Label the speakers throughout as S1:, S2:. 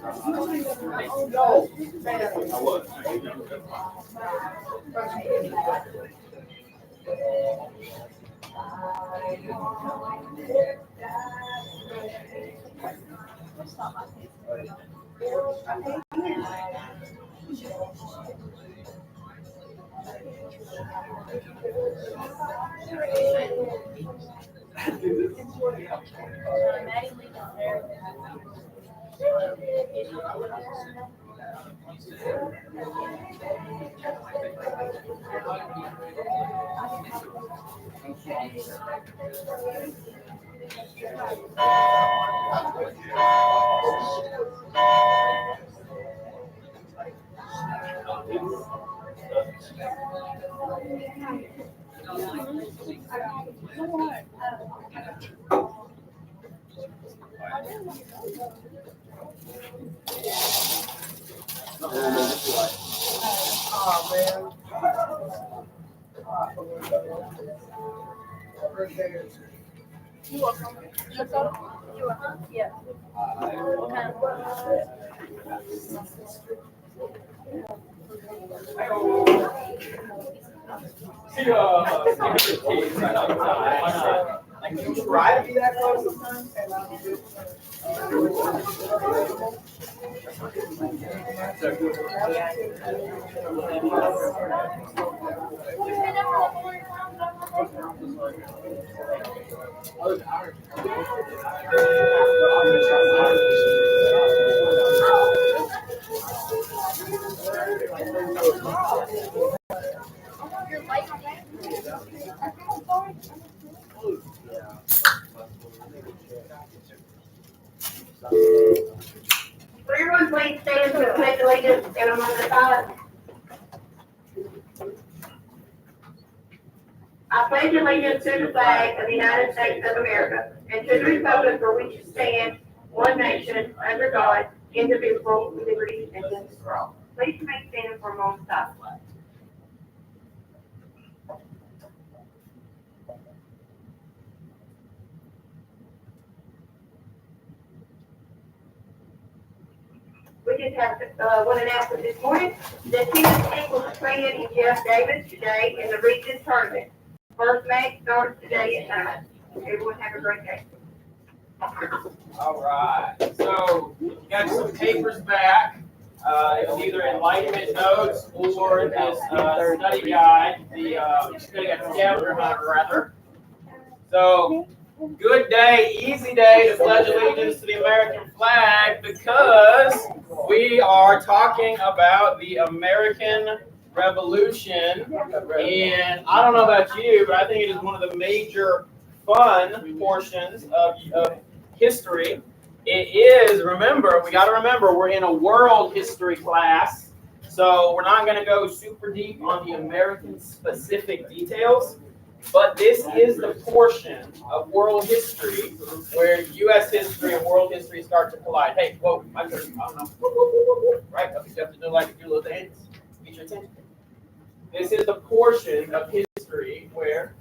S1: You welcome. You welcome. Yeah.
S2: Like you try to be that close sometimes, and not be good.
S3: Everyone please stand to pledge allegiance and among the silence. I pledge allegiance to the flag of the United States of America and to the republic for which it stands, one nation, under God, indivisible, with liberty and justice for all. Please remain standing for a moment of silence. We just have one announcement this morning. The tennis team will be playing in Jeff Davis today in the region tournament. First match starts today at 9. Everyone have a great day.
S2: All right. So got some papers back. It's either enlightenment notes or this study guide, the study guide scavenger hunt rather. So good day, easy day to pledge allegiance to the American flag because we are talking about the American Revolution. And I don't know about you, but I think it is one of the major fun portions of history. It is, remember, we got to remember, we're in a world history class. So we're not going to go super deep on the American specific details. But this is the portion of world history where U.S. history and world history start to collide. Hey, whoa, my turn. I don't know. Right? You have to do like your little dance. Get your attention. This is the portion of history where.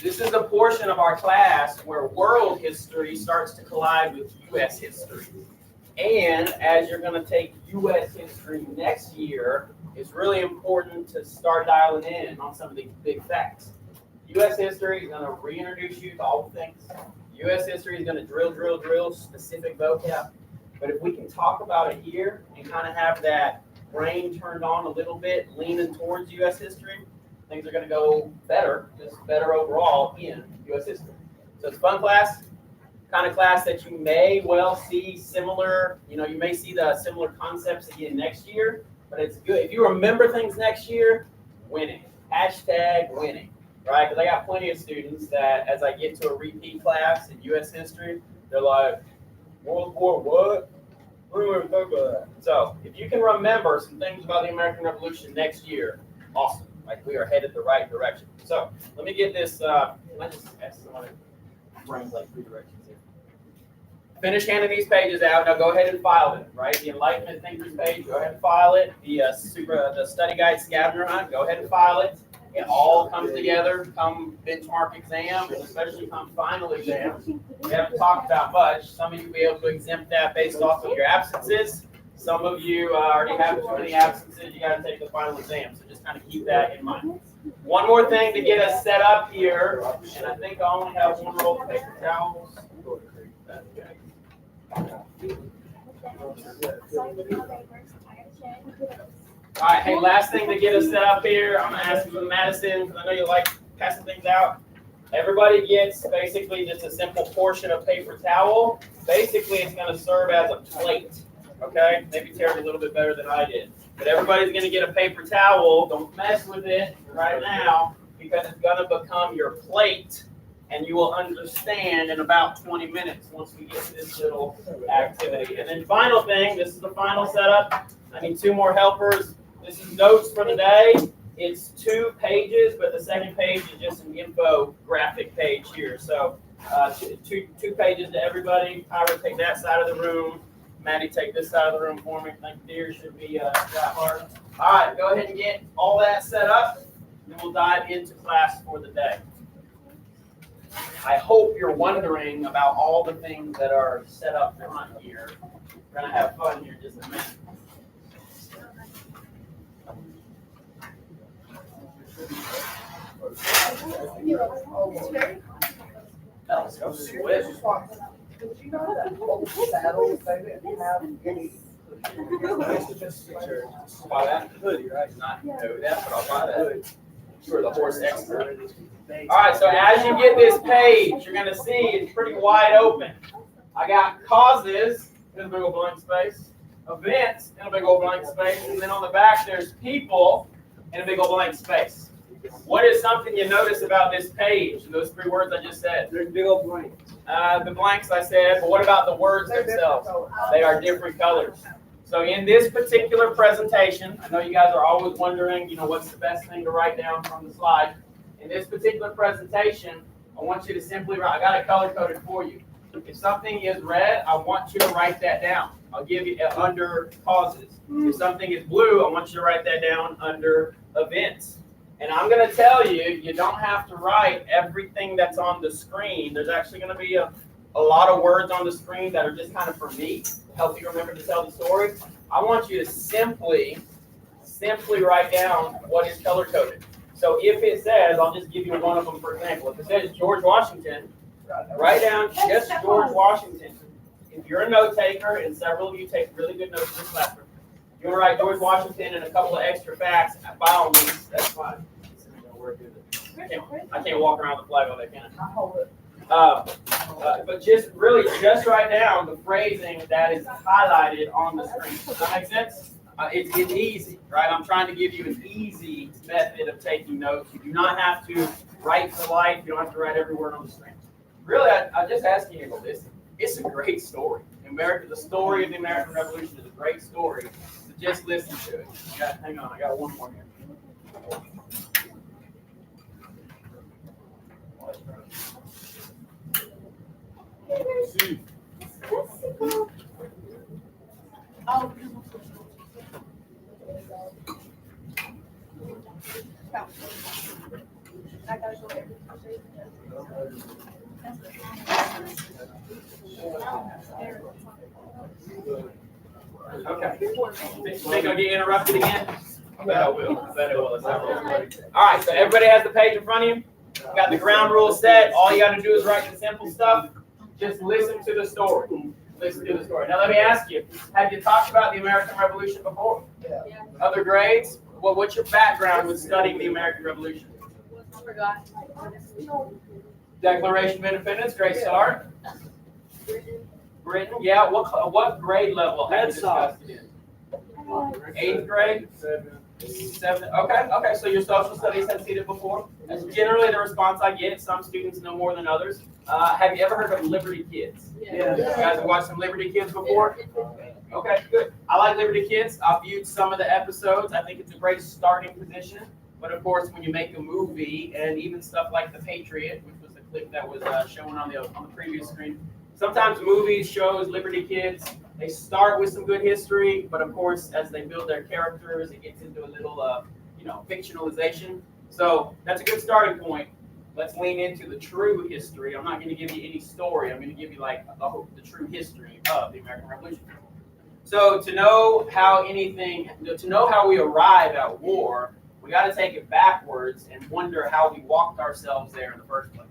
S2: This is the portion of our class where world history starts to collide with U.S. history. And as you're going to take U.S. history next year, it's really important to start dialing in on some of these big facts. U.S. history is going to reintroduce you to all the things. U.S. history is going to drill specific vocab. But if we can talk about it here and kind of have that brain turned on a little bit, leaning towards U.S. history, things are going to go better, just better overall in U.S. history. So it's a fun class. Kind of class that you may well see similar, you may see the similar concepts again next year, but it's good. If you remember things next year, winning. Hashtag winning, right? Because I got plenty of students that as I get to a repeat class in U.S. history, they're like, World War what? What do we ever talk about that? So if you can remember some things about the American Revolution next year, awesome. Like we are headed the right direction. So let me get this, can I just ask someone to bring like 3 directions here? Finish handing these pages out. Now go ahead and file them, right? The Enlightenment Thinkers page, go ahead and file it. The study guide scavenger hunt, go ahead and file it. It all comes together come benchmark exam, and especially come final exam. We haven't talked about much. Some of you will be able to exempt that based off of your absences. Some of you already have too many absences. You got to take the final exam. So just kind of keep that in mind. One more thing to get us set up here, and I think I only have one roll of paper towels. All right, hey, last thing to get us set up here, I'm gonna ask you, Madison, because I know you like passing things out. Everybody gets basically just a simple portion of paper towel. Basically, it's gonna serve as a plate, okay? Maybe Terry a little bit better than I did. But everybody's gonna get a paper towel. Don't mess with it right now, because it's gonna become your plate, and you will understand in about 20 minutes once we get to this little activity. And then final thing, this is the final setup. I need 2 more helpers. This is notes for the day. It's 2 pages, but the second page is just an infographic page here. So two pages to everybody. Tyra, take that side of the room. Maddie, take this side of the room for me. Thank you, dear. Should be that hard. All right, go ahead and get all that set up, and we'll dive into class for the day. I hope you're wondering about all the things that are set up front here. We're going to have fun here in just a minute. Let's go switch.
S1: Did you know that whole saddles, they didn't have any?
S2: Buy that hoodie, right? Not know that, but I'll buy that hoodie for the horse expert. All right, so as you get this page, you're going to see it's pretty wide open. I got causes in a big old blank space, events in a big old blank space, and then on the back there's people in a big old blank space. What is something you notice about this page? Those 3 words I just said.
S1: There's big old blanks.
S2: The blanks I said, but what about the words themselves? They are different colors. So in this particular presentation, I know you guys are always wondering, what's the best thing to write down from the slide. In this particular presentation, I want you to simply write, I got it color-coded for you. If something is red, I want you to write that down. I'll give you under causes. If something is blue, I want you to write that down under events. And I'm going to tell you, you don't have to write everything that's on the screen. There's actually going to be a lot of words on the screen that are just kind of for me, to help you remember to tell the story. I want you to simply write down what is color-coded. So if it says, I'll just give you one of them for example. If it says George Washington, write down just George Washington. If you're a note taker, and several of you take really good notes in this classroom, you want to write George Washington and a couple of extra facts, by all means, that's fine. I can't walk around the flag all day, can I? But just write down the phrasing that is highlighted on the screen. Does that make sense? It's easy, right? I'm trying to give you an easy method of taking notes. You do not have to write for life. You don't have to write every word on the screen. Really, I just ask you to listen. It's a great story. The story of the American Revolution is a great story. So just listen to it. Hang on, I got one more here. Okay. Think I'll get interrupted again? I bet I will. All right, so everybody has the page in front of you. You got the ground rules set. All you got to do is write the simple stuff. Just listen to the story. Listen to the story. Now let me ask you, have you talked about the American Revolution before?
S1: Yeah.
S2: Other grades? Well, what's your background with studying the American Revolution? Declaration of Independence, great start. Britain, yeah. What grade level have you discussed it in? 8th grade? 7th. Okay. So your social studies have seen it before. That's generally the response I get. Some students know more than others. Have you ever heard of Liberty Kids?
S1: Yeah.
S2: You guys have watched some Liberty Kids before? Okay, good. I like Liberty Kids. I've viewed some of the episodes. I think it's a great starting position. But of course, when you make a movie and even stuff like The Patriot, which was the clip that was shown on the previous screen, sometimes movies, shows, Liberty Kids, they start with some good history, but of course, as they build their characters, it gets into a little, fictionalization. So that's a good starting point. Let's lean into the true history. I'm not going to give you any story. I'm going to give you like the true history of the American Revolution. So to know how we arrive at war, we got to take it backwards and wonder how we walked ourselves there in the first place.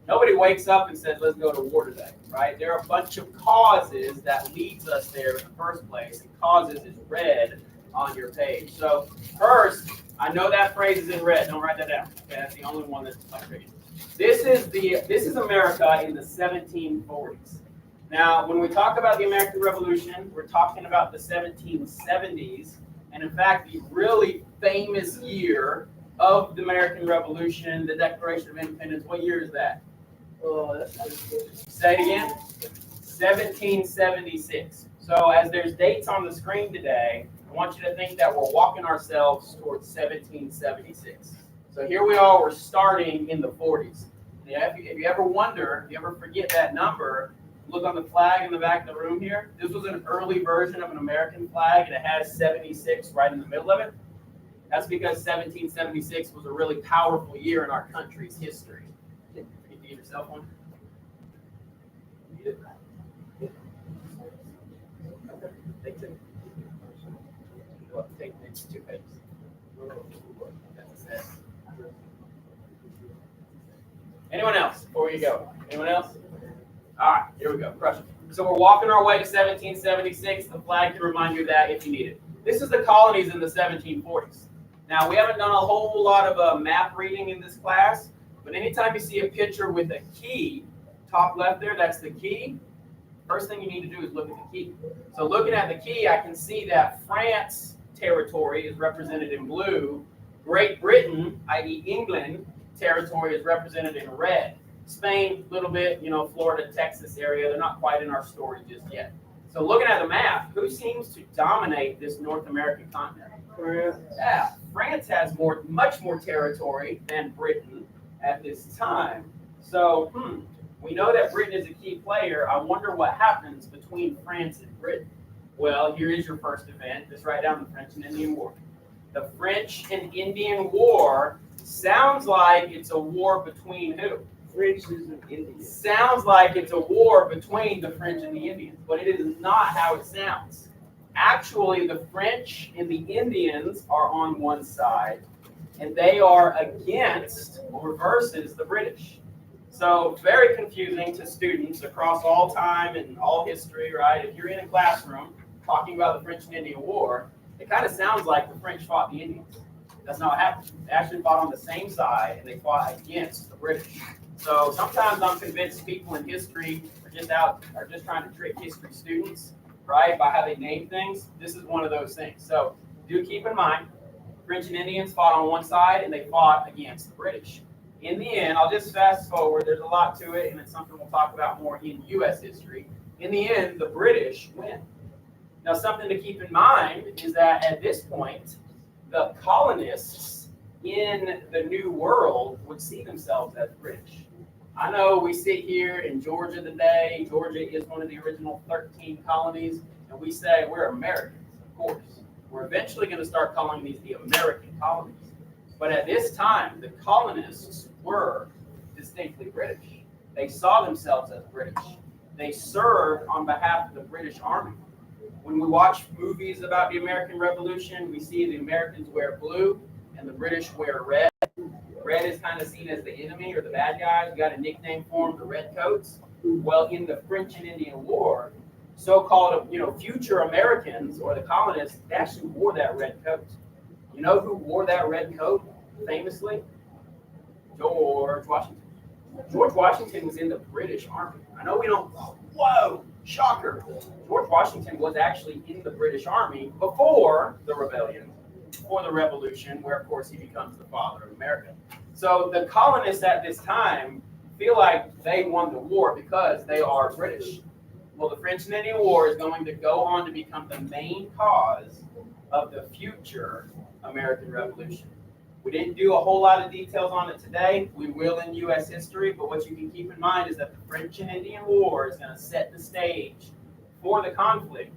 S2: Nobody wakes up and says, let's go to war today, right? There are a bunch of causes that leads us there in the first place, and causes is red on your page. So first, I know that phrase is in red. Don't write that down. Okay, that's the only one that's like tricky. This is America in the 1740s. Now, when we talk about the American Revolution, we're talking about the 1770s, and in fact, the really famous year of the American Revolution, the Declaration of Independence. What year is that? Say it again. 1776. So as there's dates on the screen today, I want you to think that we're walking ourselves towards 1776. So here we are, we're starting in the 40s. Yeah, if you ever wonder, if you ever forget that number, look on the flag in the back of the room here. This was an early version of an American flag, and it has 76 right in the middle of it. That's because 1776 was a really powerful year in our country's history. Can you get your cell phone? Okay, take two. Take 2 pages. That's a set. Anyone else before you go? Anyone else? All right, here we go. Crush it. So we're walking our way to 1776. The flag can remind you of that if you need it. This is the colonies in the 1740s. Now, we haven't done a whole lot of map reading in this class, but anytime you see a picture with a key, top left there, that's the key. First thing you need to do is look at the key. So looking at the key, I can see that France territory is represented in blue. Great Britain, i.e. England, territory is represented in red. Spain, a little bit, Florida, Texas area, they're not quite in our story just yet. So looking at the map, who seems to dominate this North American continent? Yeah, France has much more territory than Britain at this time. So, we know that Britain is a key player. I wonder what happens between France and Britain. Well, here is your first event. Just write down the French and Indian War. The French and Indian War sounds like it's a war between who?
S1: French and Indians.
S2: Sounds like it's a war between the French and the Indians, but it is not how it sounds. Actually, the French and the Indians are on one side, and they are against or versus the British. So very confusing to students across all time and all history, right? If you're in a classroom talking about the French and Indian War, it kind of sounds like the French fought the Indians. That's not what happened. They actually fought on the same side, and they fought against the British. So sometimes I'm convinced people in history are just trying to trick history students, right, by how they name things. This is one of those things. So do keep in mind, French and Indians fought on one side, and they fought against the British. In the end, I'll just fast forward. There's a lot to it, and it's something we'll talk about more in U.S. history. In the end, the British win. Now, something to keep in mind is that at this point, the colonists in the New World would see themselves as British. I know we sit here in Georgia today. Georgia is one of the original 13 colonies, and we say we're Americans, of course. We're eventually going to start calling these the American colonies. But at this time, the colonists were distinctly British. They saw themselves as British. They served on behalf of the British Army. When we watch movies about the American Revolution, we see the Americans wear blue and the British wear red. Red is kind of seen as the enemy or the bad guys. We got a nickname for them, the Redcoats. Well, in the French and Indian War, so-called, future Americans or the colonists, they actually wore that red coat. You know who wore that red coat famously? George Washington. George Washington was in the British Army. I know we don't, whoa, shocker. George Washington was actually in the British Army before the rebellion, before the revolution, where of course he becomes the father of America. So the colonists at this time feel like they won the war because they are British. Well, the French and Indian War is going to go on to become the main cause of the future American Revolution. We didn't do a whole lot of details on it today. We will in U.S. history, but what you can keep in mind is that the French and Indian War is going to set the stage for the conflict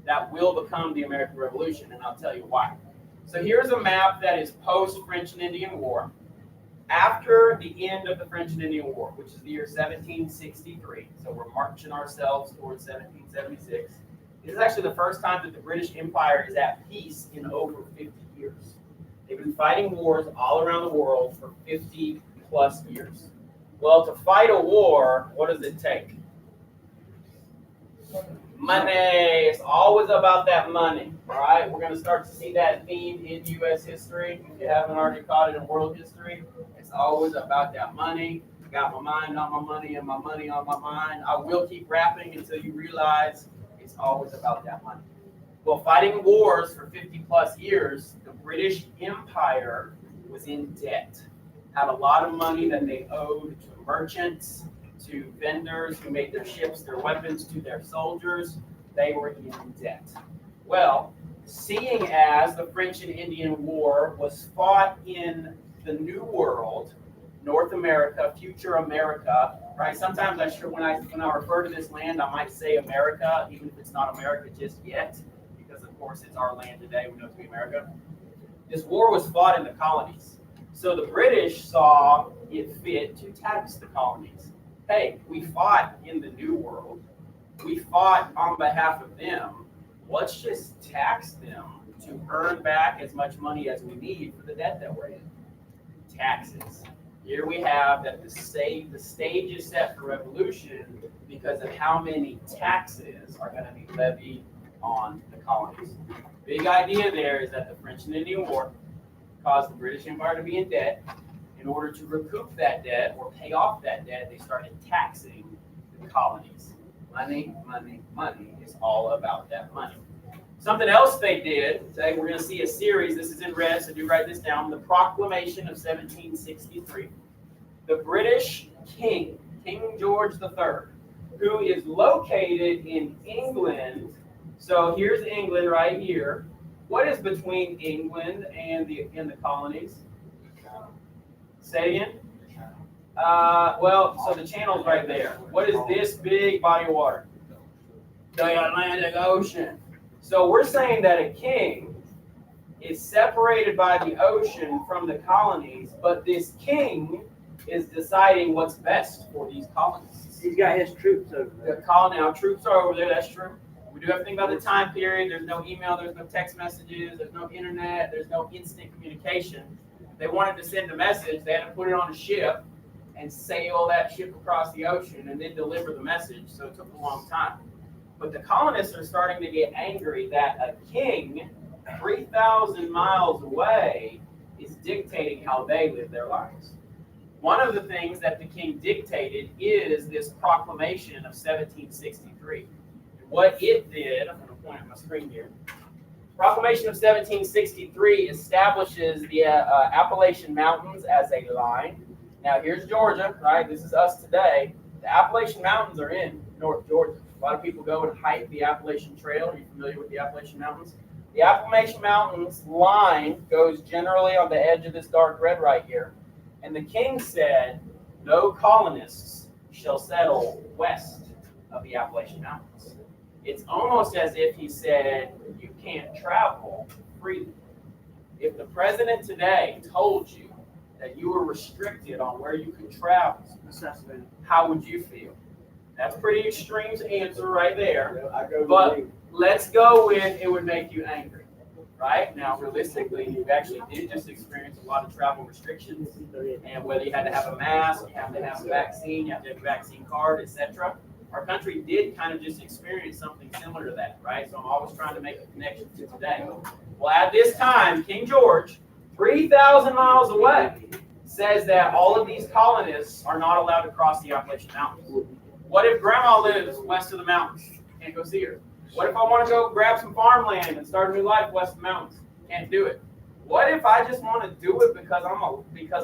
S2: that will become the American Revolution, and I'll tell you why. So here's a map that is post-French and Indian War. after the end of the French and Indian War, which is the year 1763, so we're marching ourselves towards 1776, this is actually the first time that the British Empire is at peace in over 50 years. They've been fighting wars all around the world for 50 plus years. Well, to fight a war, what does it take? Money. It's always about that money. All right, we're going to start to see that theme in U.S. history. If you haven't already caught it in world history, it's always about that money. I got my mind on my money and my money on my mind. I will keep rapping until you realize it's always about that money. Well, fighting wars for 50 plus years, the British Empire was in debt. Had a lot of money that they owed to merchants, to vendors who made their ships, their weapons, to their soldiers. They were in debt. Well, seeing as the French and Indian War was fought in the New World, North America, future America, right? Sometimes when I refer to this land, I might say America, even if it's not America just yet, because of course it's our land today. We know it to be America. This war was fought in the colonies. So the British saw it fit to tax the colonies. Hey, we fought in the New World. We fought on behalf of them. Let's just tax them to earn back as much money as we need for the debt that we're in. Taxes. Here we have that the stage is set for revolution because of how many taxes are going to be levied on the colonies. Big idea there is that the French and Indian War caused the British Empire to be in debt. In order to recoup that debt or pay off that debt, they started taxing the colonies. Money, money, money is all about that money. Something else they did, today we're going to see a series, this is in red, so do write this down, the Proclamation of 1763. The British King, King George III, who is located in England, so here's England right here. What is between England and the colonies? Say again? So the channel's right there. What is this big body of water? The Atlantic Ocean. So we're saying that a king is separated by the ocean from the colonies, but this king is deciding what's best for these colonies.
S4: He's got his troops over there.
S2: The colony, our troops are over there, that's true. We do everything about the time period. There's no email, there's no text messages, there's no internet, there's no instant communication. They wanted to send a message, they had to put it on a ship and sail that ship across the ocean and then deliver the message, so it took a long time. But the colonists are starting to get angry that a king 3,000 miles away is dictating how they live their lives. One of the things that the king dictated is this proclamation of 1763. And what it did, I'm going to point at my screen here. Proclamation of 1763 establishes the Appalachian Mountains as a line. Now here's Georgia, right? This is us today. The Appalachian Mountains are in North Georgia. A lot of people go and hike the Appalachian Trail. Are you familiar with the Appalachian Mountains? The Appalachian Mountains line goes generally on the edge of this dark red right here. And the king said, no colonists shall settle west of the Appalachian Mountains. It's almost as if he said, you can't travel freely. If the president today told you that you were restricted on where you could travel, how would you feel? That's pretty extreme answer right there. But let's go with it would make you angry. Right? Now, realistically, you actually did just experience a lot of travel restrictions. And whether you had to have a mask, you have to have a vaccine, you have to have a vaccine card, etc. Our country did kind of just experience something similar to that, right? So I'm always trying to make a connection to today. Well, at this time, King George, 3,000 miles away, says that all of these colonists are not allowed to cross the Appalachian Mountains. What if grandma lives west of the mountains? Can't go see her. What if I want to go grab some farmland and start a new life west of the mountains? Can't do it. What if I just want to do it because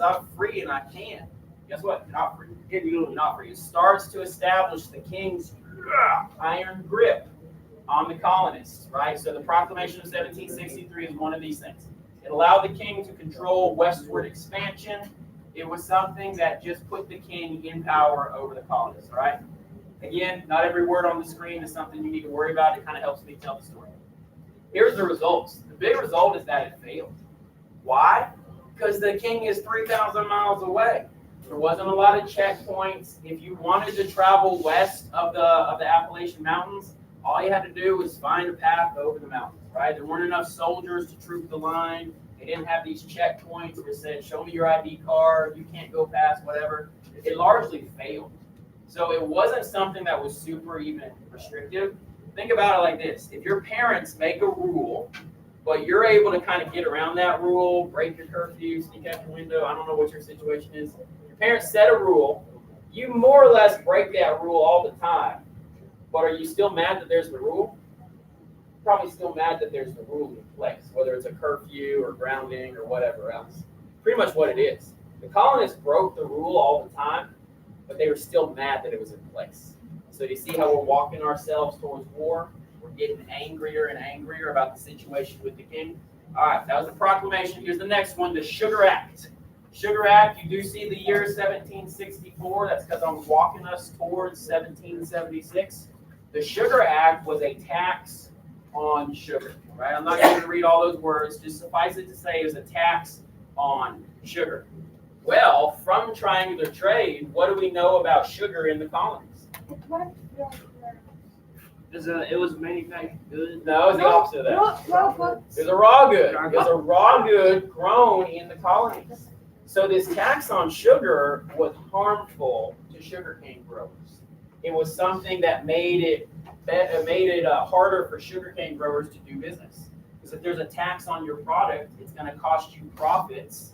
S2: I'm free and I can? Guess what? You're not free. You're not free. It starts to establish the king's iron grip on the colonists, right? So the Proclamation of 1763 is one of these things. It allowed the king to control westward expansion. It was something that just put the king in power over the colonists, all right? Again, not every word on the screen is something you need to worry about. It kind of helps me tell the story. Here's the results. The big result is that it failed. Why? Because the king is 3,000 miles away. There wasn't a lot of checkpoints. If you wanted to travel west of the Appalachian Mountains, all you had to do was find a path over the mountains, right? There weren't enough soldiers to troop the line. They didn't have these checkpoints that said, show me your ID card, you can't go past, whatever. It largely failed. So it wasn't something that was super even restrictive. Think about it like this. If your parents make a rule, but you're able to kind of get around that rule, break your curfew, sneak out your window, I don't know what your situation is. Your parents set a rule, you more or less break that rule all the time. But are you still mad that there's the rule? Probably still mad that there's the rule in place, whether it's a curfew or grounding or whatever else. Pretty much what it is. The colonists broke the rule all the time, but they were still mad that it was in place. So you see how we're walking ourselves towards war? We're getting angrier and angrier about the situation with the king. All right, that was the proclamation. Here's the next one, the Sugar Act. Sugar Act, you do see the year 1764. That's because I'm walking us towards 1776. The Sugar Act was a tax on sugar, right? I'm not going to read all those words. Just suffice it to say it was a tax on sugar. Well, from triangular trade, what do we know about sugar in the colonies?
S4: It was manufactured good.
S2: No, it's the opposite of that. It was a raw good. It was a raw good grown in the colonies. So this tax on sugar was harmful to sugarcane growers. It was something that made it harder for sugarcane growers to do business. Because if there's a tax on your product, it's going to cost you profits.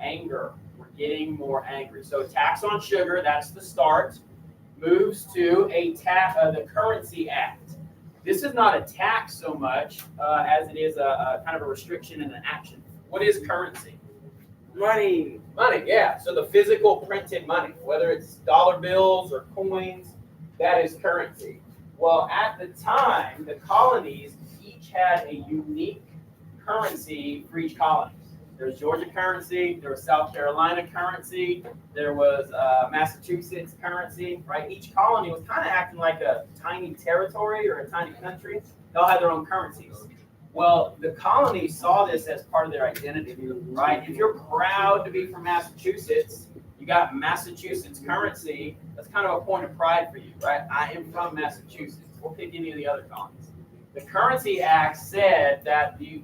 S2: Anger. We're getting more angry. So tax on sugar, that's the start. Moves to the Currency Act. This is not a tax so much as it is a kind of a restriction and an action. What is currency?
S4: Money.
S2: Money, yeah. So the physical printed money, whether it's dollar bills or coins, that is currency. Well, at the time, the colonies each had a unique currency for each colony. There was Georgia currency, there was South Carolina currency, there was Massachusetts currency, right? Each colony was kind of acting like a tiny territory or a tiny country. They all had their own currencies. Well, the colonies saw this as part of their identity, right? If you're proud to be from Massachusetts, you got Massachusetts currency, that's kind of a point of pride for you, right? I am from Massachusetts. We'll pick any of the other colonies. The Currency Act said that the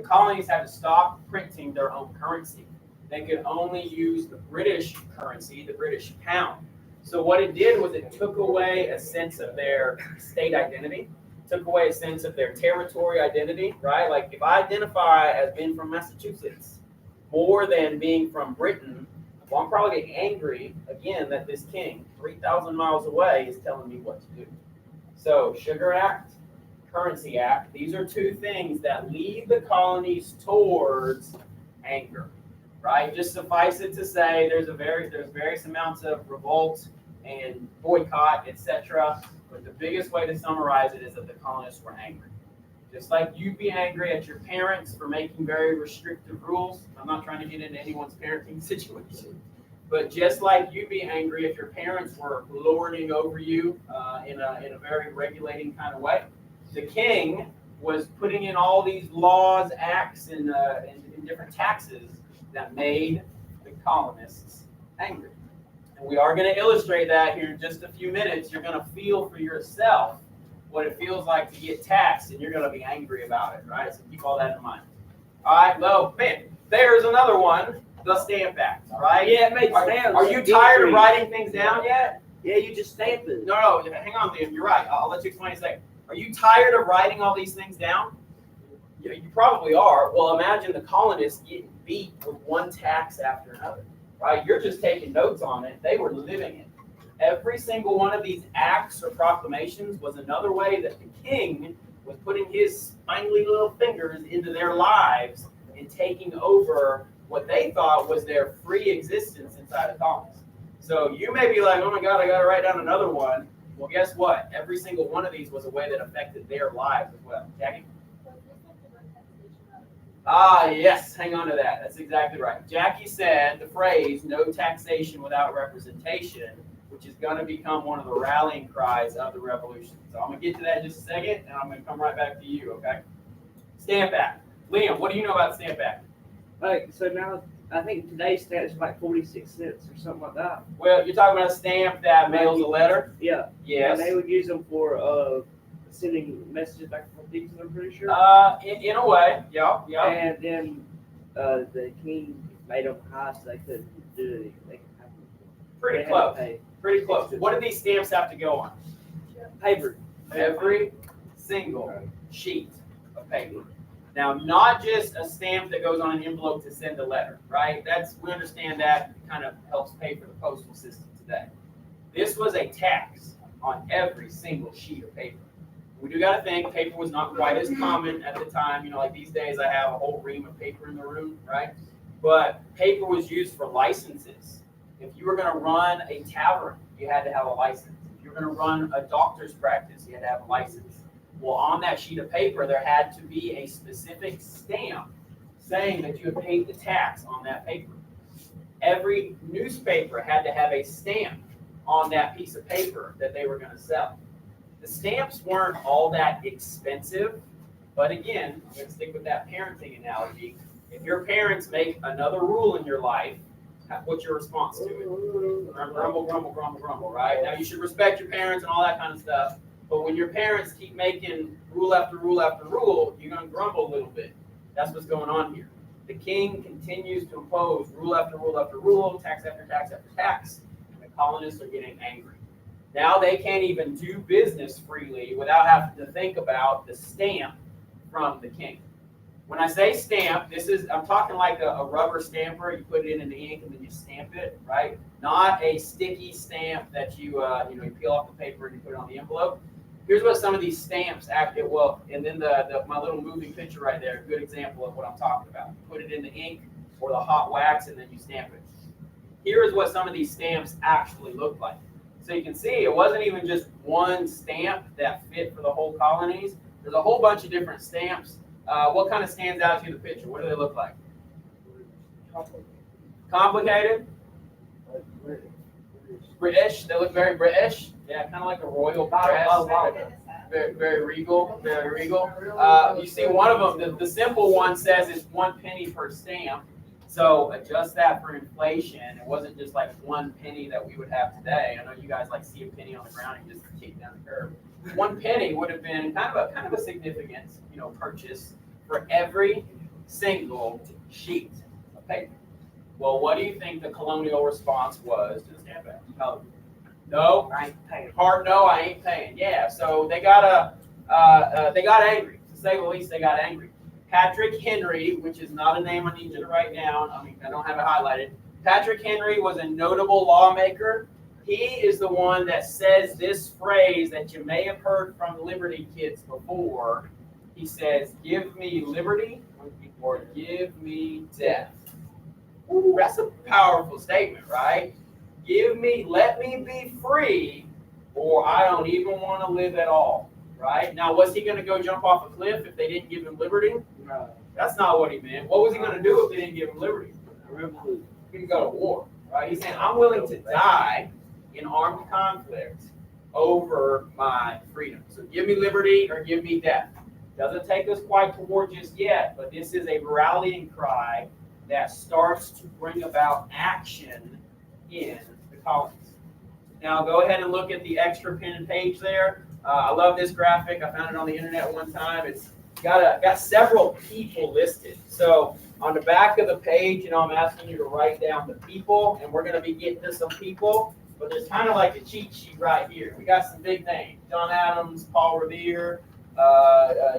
S2: colonies had to stop printing their own currency. They could only use the British currency, the British pound. So what it did was it took away a sense of their state identity, took away a sense of their territory identity, right? Like if I identify as being from Massachusetts more than being from Britain, well, I'm probably getting angry again that this king 3,000 miles away is telling me what to do. So Sugar Act, Currency Act, these are two things that lead the colonies towards anger, right? Just suffice it to say there's various amounts of revolt and boycott, etc. But the biggest way to summarize it is that the colonists were angry. Just like you'd be angry at your parents for making very restrictive rules. I'm not trying to get into anyone's parenting situation. But just like you'd be angry if your parents were lording over you in a very regulating kind of way, the king was putting in all these laws, acts, and different taxes that made the colonists angry. And we are going to illustrate that here in just a few minutes. You're going to feel for yourself what it feels like to get taxed, and you're going to be angry about it, right? So keep all that in mind. All right, well, man, there's another one, the Stamp Act, right?
S4: Yeah, it makes sense.
S2: Are you tired of writing things down yet?
S4: Yeah, you just stamp it.
S2: No, hang on, Liam, you're right. I'll let you explain in a second. Are you tired of writing all these things down? You probably are. Well, imagine the colonists getting beat with one tax after another, right? You're just taking notes on it. They were living it. Every single one of these acts or proclamations was another way that the king was putting his spindly little fingers into their lives and taking over what they thought was their free existence inside the colonies. So you may be like, oh my God, I got to write down another one. Well, guess what? Every single one of these was a way that affected their lives as well. Jackie? Yes, hang on to that. That's exactly right. Jackie said the phrase, no taxation without representation, which is going to become one of the rallying cries of the revolution. So I'm going to get to that in just a second, and I'm going to come right back to you, okay? Stamp Act. Liam, what do you know about the Stamp Act?
S4: Like, so now, I think today's stamp is like 46 cents or something like that.
S2: Well, you're talking about a stamp that mails a letter?
S4: Yeah.
S2: Yes.
S4: And they would use them for sending messages back and forth, I'm pretty sure.
S2: In a way, yeah.
S4: And then the king made them high so they couldn't do it. They could have
S2: Pretty
S4: they had
S2: close.
S4: to pay
S2: Pretty close. What do these stamps have to go on?
S4: paper.
S2: Every single sheet of paper. Now, not just a stamp that goes on an envelope to send a letter, right? We understand that kind of helps pay for the postal system today. This was a tax on every single sheet of paper. We do got to think paper was not quite as common at the time. Like these days I have a whole ream of paper in the room, right? But paper was used for licenses. If you were going to run a tavern, you had to have a license. If you were going to run a doctor's practice, you had to have a license. Well, on that sheet of paper, there had to be a specific stamp saying that you had paid the tax on that paper. Every newspaper had to have a stamp on that piece of paper that they were going to sell. The stamps weren't all that expensive, but again, I'm going to stick with that parenting analogy. If your parents make another rule in your life, what's your response to it? Grumble, grumble, grumble, grumble, right? Now, you should respect your parents and all that kind of stuff. But when your parents keep making rule after rule after rule, you're going to grumble a little bit. That's what's going on here. The king continues to impose rule after rule after rule, tax after tax after tax, and the colonists are getting angry. Now they can't even do business freely without having to think about the stamp from the king. When I say stamp, I'm talking like a rubber stamper. You put it in the ink and then you stamp it, right? Not a sticky stamp that you peel off the paper and you put it on the envelope. Here's what some of these stamps and then my little moving picture right there, a good example of what I'm talking about. You put it in the ink or the hot wax and then you stamp it. Here is what some of these stamps actually look like. So you can see it wasn't even just one stamp that fit for the whole colonies. There's a whole bunch of different stamps. What kind of stands out to you in the picture? What do they look like? Complicated? British. They look very British. Yeah, kind of like a royal crest. Very, very regal. Very regal. You see one of them, the simple one says it's 1 penny per stamp. So adjust that for inflation. It wasn't just like 1 penny that we would have today. I know you guys like see a penny on the ground and just kick down the curb. 1 penny would have been kind of a significant, purchase for every single sheet of paper. Well, what do you think the colonial response was to the Stamp Act? No,
S4: I ain't paying.
S2: hard no, I ain't paying. Yeah, so they got angry. To say the least, they got angry. Patrick Henry, which is not a name I need you to write down. I don't have it highlighted. Patrick Henry was a notable lawmaker. He is the one that says this phrase that you may have heard from Liberty kids before. He says, "Give me liberty or give me death." Ooh, that's a powerful statement, right? Let me be free, or I don't even want to live at all, right? Now, was he going to go jump off a cliff if they didn't give him liberty?
S4: No.
S2: That's not what he meant. What was he going to do if they didn't give him liberty?
S4: Revolution.
S2: He could go to war, right? He's saying, I'm willing to die in armed conflict over my freedom. So give me liberty or give me death. Doesn't take us quite to war just yet, but this is a rallying cry that starts to bring about action in the colonies. Now go ahead and look at the extra pin page there. I love this graphic. I found it on the internet one time. It's got several people listed. So on the back of the page, I'm asking you to write down the people, and we're going to be getting to some people. But there's kind of like a cheat sheet right here. We got some big names: John Adams, Paul Revere,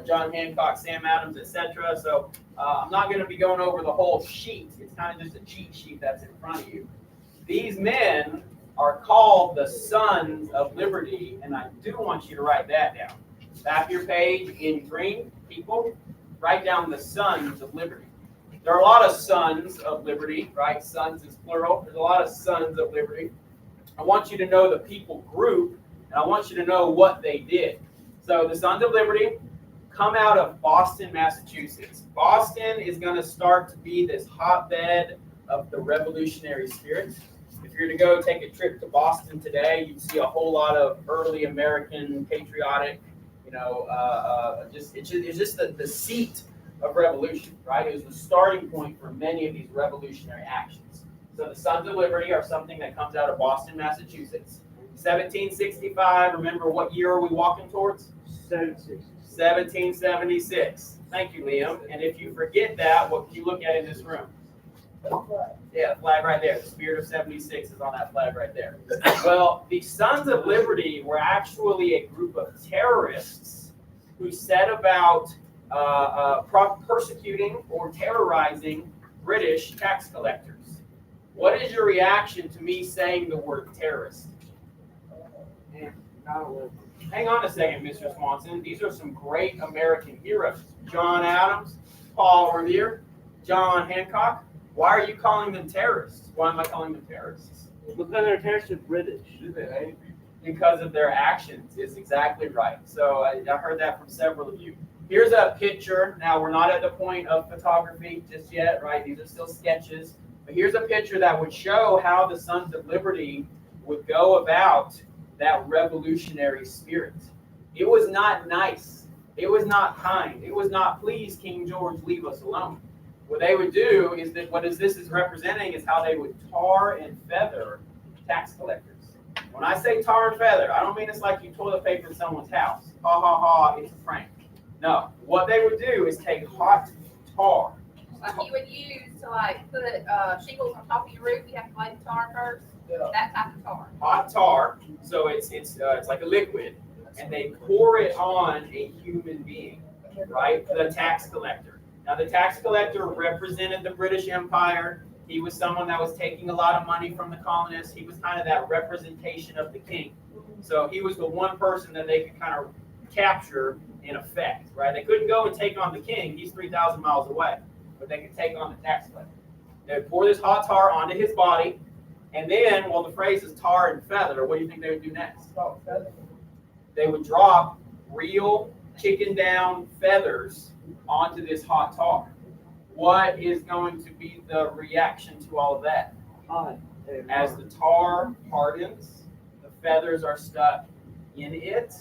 S2: John Hancock, Sam Adams, etc. So I'm not going to be going over the whole sheet. It's kind of just a cheat sheet that's in front of you. These men are called the Sons of Liberty, and I do want you to write that down. Back your page in green, people, write down the Sons of Liberty. There are a lot of Sons of Liberty, right? Sons is plural. There's a lot of Sons of Liberty. I want you to know the people group, and I want you to know what they did. So the Sons of Liberty come out of Boston, Massachusetts. Boston is going to start to be this hotbed of the revolutionary spirit. If you're to go take a trip to Boston today, you'd see a whole lot of early American patriotic, it's just the seat of revolution, right? It was the starting point for many of these revolutionary actions. So the Sons of Liberty are something that comes out of Boston, Massachusetts. 1765, remember what year are we walking towards? 1776. Thank you, Liam. And if you forget that, what can you look at in this room? Yeah, the flag right there. The Spirit of 76 is on that flag right there. Well, the Sons of Liberty were actually a group of terrorists who set about persecuting or terrorizing British tax collectors. What is your reaction to me saying the word terrorist? Hang on a second, Mr. Swanson. These are some great American heroes. John Adams, Paul Revere, John Hancock. Why are you calling them terrorists? Why am I calling them terrorists?
S4: Because they're terrorists are British.
S2: Because of their actions is exactly right. So I heard that from several of you. Here's a picture. Now, we're not at the point of photography just yet, right? These are still sketches. But here's a picture that would show how the Sons of Liberty would go about that revolutionary spirit. It was not nice. It was not kind. It was not, please, King George, leave us alone. What they would do is that what this is representing is how they would tar and feather tax collectors. When I say tar and feather, I don't mean it's like you toilet paper someone's house. Ha ha ha, it's a prank. No, what they would do is take hot tar.
S5: Like you would use to like put shingles on top of your roof, you have to lay the tar first. That type of tar.
S2: Hot tar, so it's like a liquid, and they pour it on a human being, right? The tax collector. Now, the tax collector represented the British Empire. He was someone that was taking a lot of money from the colonists. He was kind of that representation of the king. So he was the one person that they could kind of capture in effect, right? They couldn't go and take on the king. He's 3,000 miles away, but they could take on the tax collector. They would pour this hot tar onto his body, and then, well, the phrase is tar and feather. What do you think they would do next? They would drop real chicken down feathers onto this hot tar. What is going to be the reaction to all of that? As the tar hardens, the feathers are stuck in it.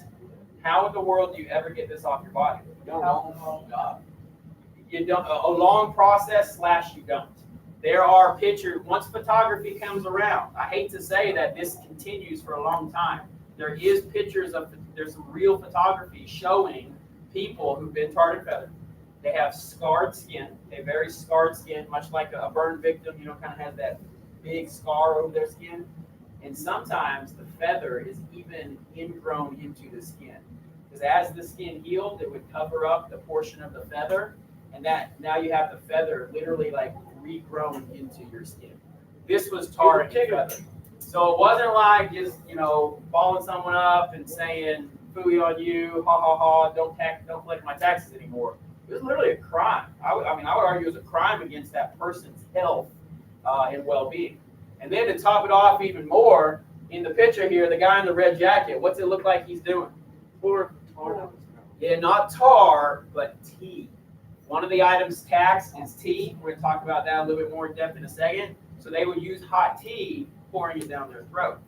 S2: How in the world do you ever get this off your body? You don't. A long process / you don't. There are pictures. Once photography comes around, I hate to say that this continues for a long time. There is pictures of. There's some real photography showing people who've been tarred and feathered. They have scarred skin. They have very scarred skin, much like a burn victim, kind of has that big scar over their skin. And sometimes the feather is even ingrown into the skin. Because as the skin healed, it would cover up the portion of the feather. And that now you have the feather literally like regrown into your skin. This was tar and feather. So it wasn't like just, balling someone up and saying, phooey on you, ha ha ha, don't collect my taxes anymore. It was literally a crime. I would argue it was a crime against that person's health and well-being. And then to top it off even more, in the picture here, the guy in the red jacket, what's it look like he's doing? Yeah, not tar, but tea. One of the items taxed is tea. We're going to talk about that a little bit more in depth in a second. So they would use hot tea, pouring it down their throat.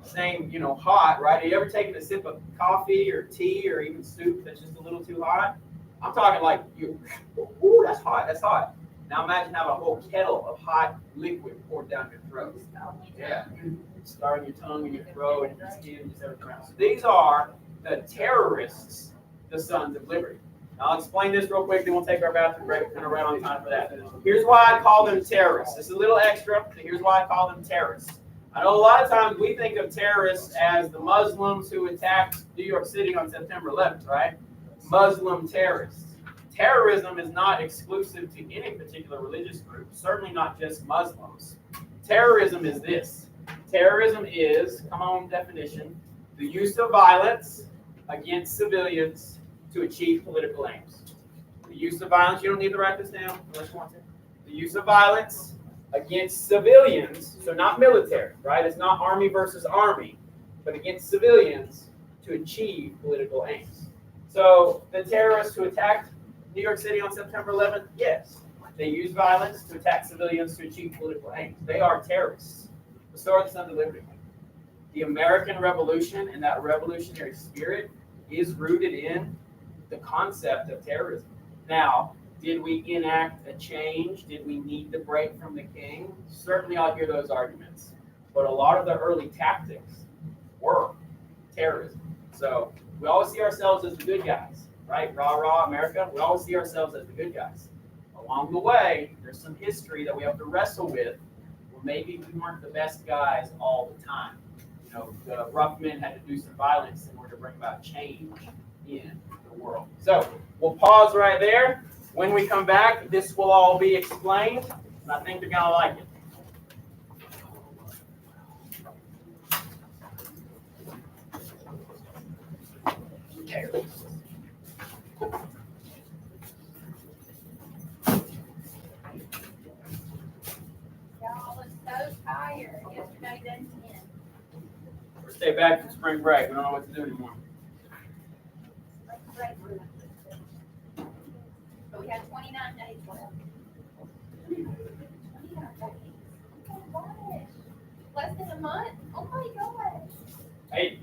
S2: Same, hot, right? Have you ever taken a sip of coffee or tea or even soup that's just a little too hot? I'm talking like, ooh, that's hot, that's hot. Now imagine having a whole kettle of hot liquid poured down your throat. Yeah, starting your tongue and your throat and your skin, just everything else. So these are the terrorists, the Sons of Liberty. Now I'll explain this real quick, then we'll take our bathroom break, kind of right on time for that. Here's why I call them terrorists. This is a little extra, so here's why I call them terrorists. I know a lot of times we think of terrorists as the Muslims who attacked New York City on September 11th, right? Muslim terrorists. Terrorism is not exclusive to any particular religious group, certainly not just Muslims. Terrorism is this. Terrorism is, come on, definition, the use of violence against civilians to achieve political aims. The use of violence, you don't need to write this down unless you want to. The use of violence against civilians, so not military, right? It's not army versus army, but against civilians to achieve political aims. So the terrorists who attacked New York City on September 11th, yes, they used violence to attack civilians to achieve political aims. They are terrorists. So are the Sons of Liberty. The American Revolution and that revolutionary spirit is rooted in the concept of terrorism. Now, Did we enact a change? Did we need the break from the king? Certainly I'll hear those arguments. But a lot of the early tactics were terrorism. So we always see ourselves as the good guys, right? Rah, rah, America. We always see ourselves as the good guys. Along the way, there's some history that we have to wrestle with where maybe we weren't the best guys all the time. You know, the rough men had to do some violence in order to bring about change in the world. So we'll pause right there. When we come back, this will all be explained, and I think you're going to like it.
S5: Y'all are so tired. Yesterday didn't end.
S2: We're stay back from spring break. We don't know what to do anymore.
S5: But we have 29 days left. 29 days. Oh my gosh. Less than a month? Oh my gosh.
S2: Hey,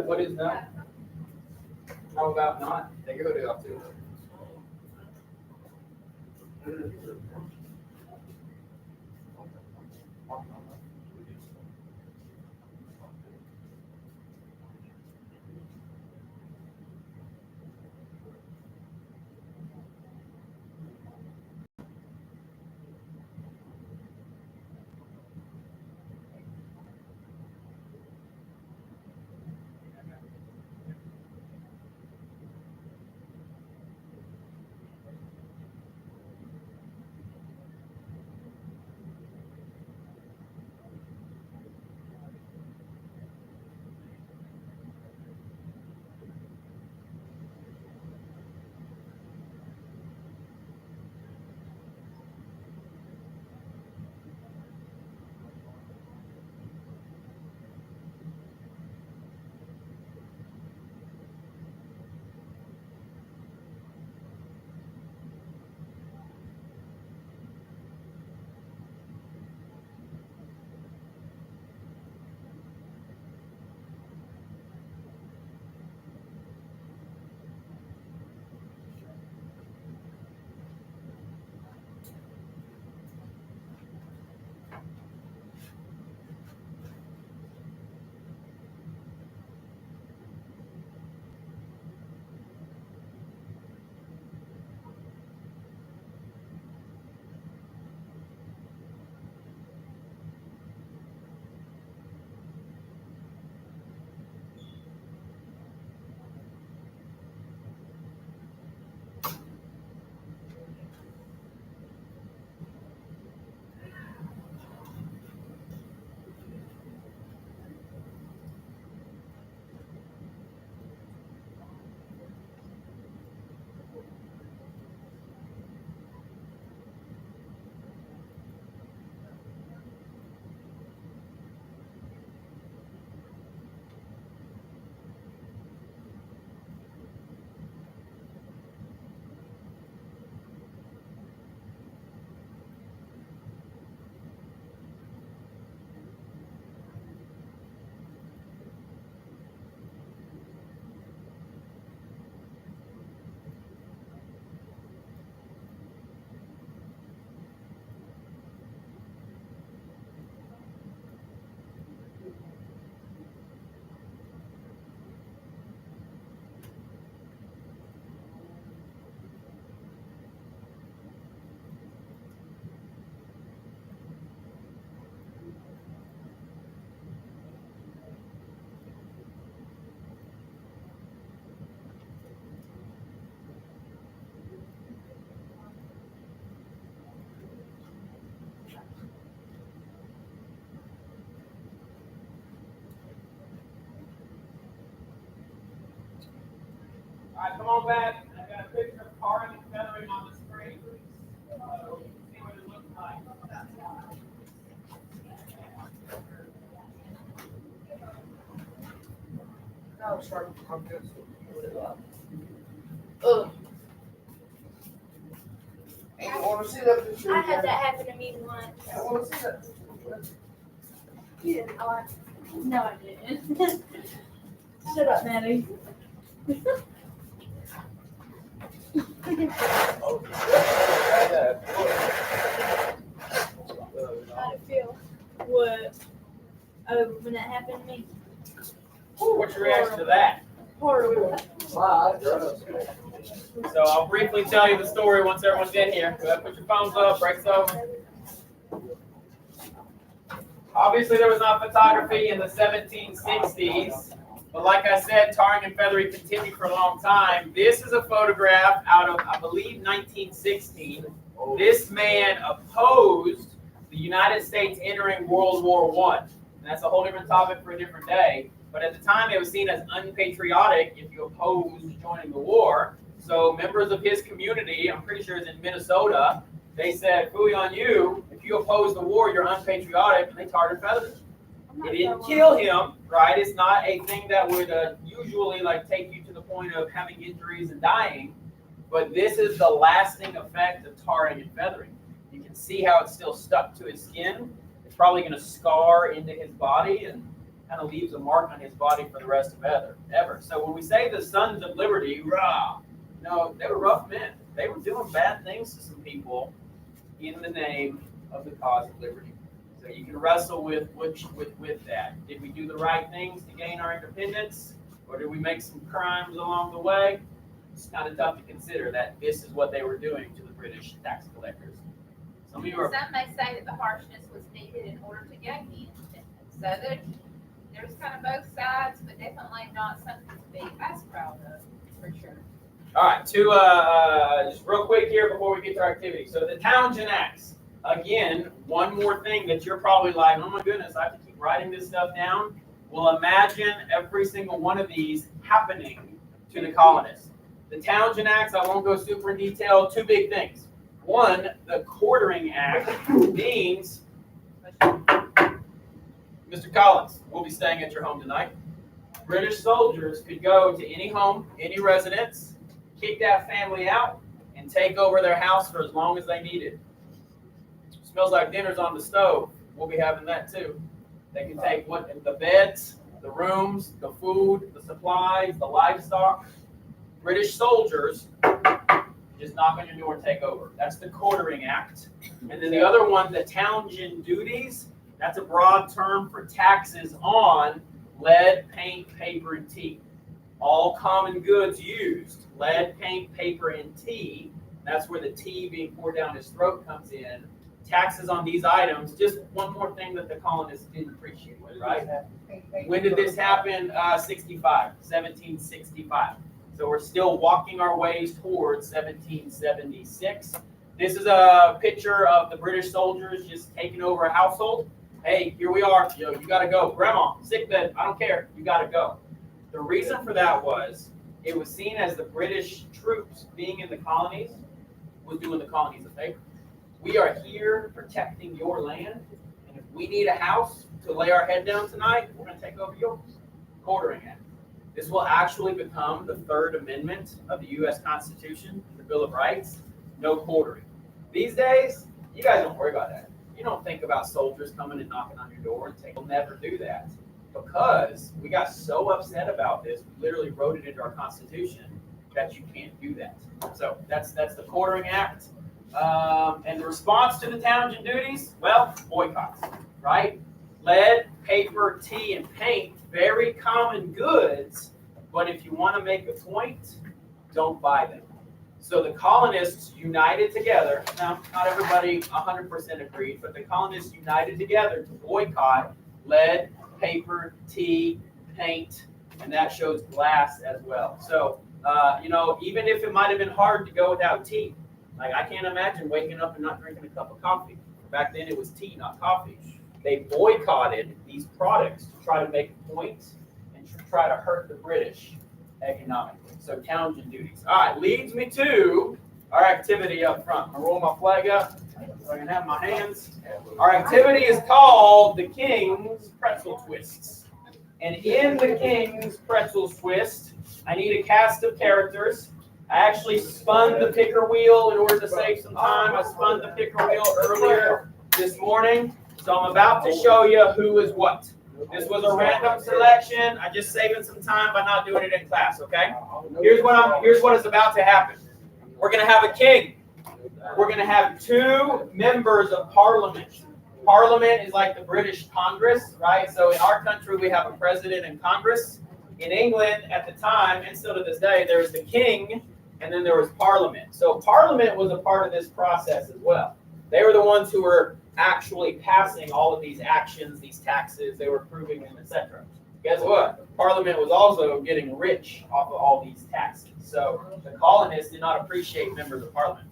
S2: what is that? How about not? They go to up too. All right, come on back. I got a picture of Carly feathering on the screen. See what it looks like.
S1: No, sorry, I'm good.
S5: Ugh.
S1: Hey, you wanna see that picture?
S5: I had that happen to me once.
S1: I wanna see that.
S5: You didn't. Oh, no, I didn't. Shut up, Maddie. How'd it feel? What? Oh, when that happened to me?
S2: What's your reaction to that?
S5: Horrible.
S2: So I'll briefly tell you the story once everyone's in here. Go ahead, put your phones up, breaks over. Obviously, there was not photography in the 1760s, but like I said, tarring and feathering continued for a long time. This is a photograph out of, I believe, 1916. This man opposed the United States entering World War I. And that's a whole different topic for a different day. But at the time, it was seen as unpatriotic if you opposed joining the war. So members of his community, I'm pretty sure it's in Minnesota, they said, "Fooey on you, if you oppose the war, you're unpatriotic," and they tarred and feathered him. It didn't kill him, right? It's not a thing that would usually like take you to the point of having injuries and dying, but this is the lasting effect of tarring and feathering. You can see how it's still stuck to his skin. It's probably going to scar into his body and kind of leaves a mark on his body for the rest of ever. So when we say the Sons of Liberty, rah, no, they were rough men. They were doing bad things to some people in the name of the cause of liberty. So you can wrestle with that. Did we do the right things to gain our independence, or did we make some crimes along the way? It's kind of tough to consider that this is what they were doing to the British tax collectors. Some of you are.
S5: Some may say that the harshness was needed in order to gain the independence. So there's kind of both sides, but definitely not something to be as proud of, for sure.
S2: All right, just real quick here before we get to our activity. So the Townshend Acts, again, one more thing that you're probably like, oh my goodness, I have to keep writing this stuff down. Well, imagine every single one of these happening to the colonists. The Townshend Acts, I won't go super in detail, two big things. One, the Quartering Act means, Mr. Collins, we'll be staying at your home tonight. British soldiers could go to any home, any residence, kick that family out, and take over their house for as long as they needed. Smells like dinner's on the stove. We'll be having that too. They can take the beds, the rooms, the food, the supplies, the livestock. British soldiers just knock on your door and take over. That's the Quartering Act. And then the other one, the Townshend duties, that's a broad term for taxes on lead, paint, paper, and tea. All common goods used, lead, paint, paper, and tea. That's where the tea being poured down his throat comes in. Taxes on these items, just one more thing that the colonists didn't appreciate, right? When did this happen? 1765. So we're still walking our ways towards 1776. This is a picture of the British soldiers just taking over a household. Hey, here we are. Yo, you got to go. Grandma, sick bed. I don't care. You got to go. The reason for that was it was seen as the British troops being in the colonies was doing the colonies a favor. We are here protecting your land, and if we need a house to lay our head down tonight, we're going to take over yours. Quartering Act. This will actually become the Third Amendment of the U.S. Constitution, the Bill of Rights. No quartering. These days, you guys don't worry about that. You don't think about soldiers coming and knocking on your door and saying, we'll never do that. Because we got so upset about this, we literally wrote it into our Constitution that you can't do that. So that's the Quartering Act. And the response to the Townshend duties, well, boycotts, right? Lead, paper, tea, and paint, very common goods, but if you want to make a point, don't buy them. So the colonists united together. Now, not everybody 100% agreed, but the colonists united together to boycott lead, paper, tea, paint, and that shows glass as well. So, even if it might have been hard to go without tea, like I can't imagine waking up and not drinking a cup of coffee. Back then it was tea, not coffee. They boycotted these products to try to make a point and to try to hurt the British economically. So Townshend duties. All right, leads me to our activity up front. I'm going to roll my flag up so I can have my hands. Our activity is called the King's Pretzel Twists. And in the King's Pretzel Twist, I need a cast of characters. I actually spun the picker wheel in order to save some time. I spun the picker wheel earlier this morning. So I'm about to show you who is what. This was a random selection. I'm just saving some time by not doing it in class, okay? Here's what is about to happen. We're going to have a king. We're going to have 2 members of parliament. Parliament is like the British Congress, right? So in our country, we have a president and Congress. In England, at the time, and still to this day, there was the king, and then there was parliament. So parliament was a part of this process as well. They were the ones who were actually passing all of these actions, these taxes. They were approving them, etc. Guess what? Parliament was also getting rich off of all these taxes. So the colonists did not appreciate members of parliament.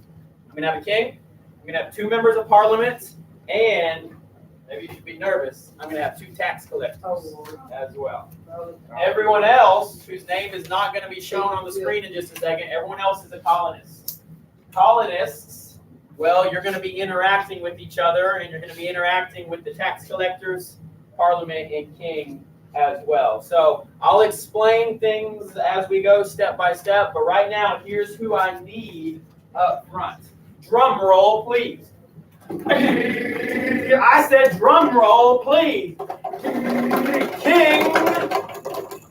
S2: I'm going to have a king. I'm going to have 2 members of parliament, and maybe you should be nervous, I'm going to have 2 tax collectors as well. Everyone else, whose name is not going to be shown on the screen in just a second, everyone else is a colonist. Colonists, well, you're going to be interacting with each other, and you're going to be interacting with the tax collectors, parliament, and king as well. So I'll explain things as we go step by step, but right now, here's who I need up front. Drum roll, please. I said drum roll, please. King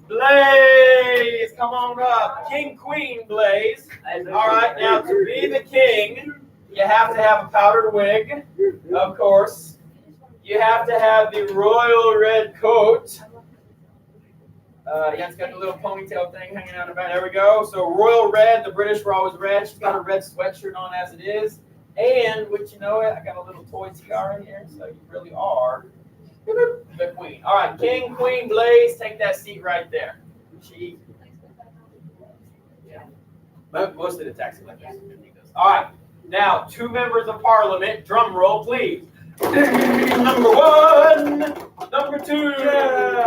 S2: Blaze, come on up. King, Queen Blaze. All right, now to be the king, you have to have a powdered wig, of course. You have to have the royal red coat. Yeah, it's got the little ponytail thing hanging out about. There we go. So royal red, the British were always red. She's got a red sweatshirt on as it is. And, would you know it, I got a little toy tiara here, so you really are the queen. All right, King, Queen, Blaze, take that seat right there. She, yeah, most of the tax collectors. All right, now 2 members of parliament. Drum roll, please. Number 1, number 2,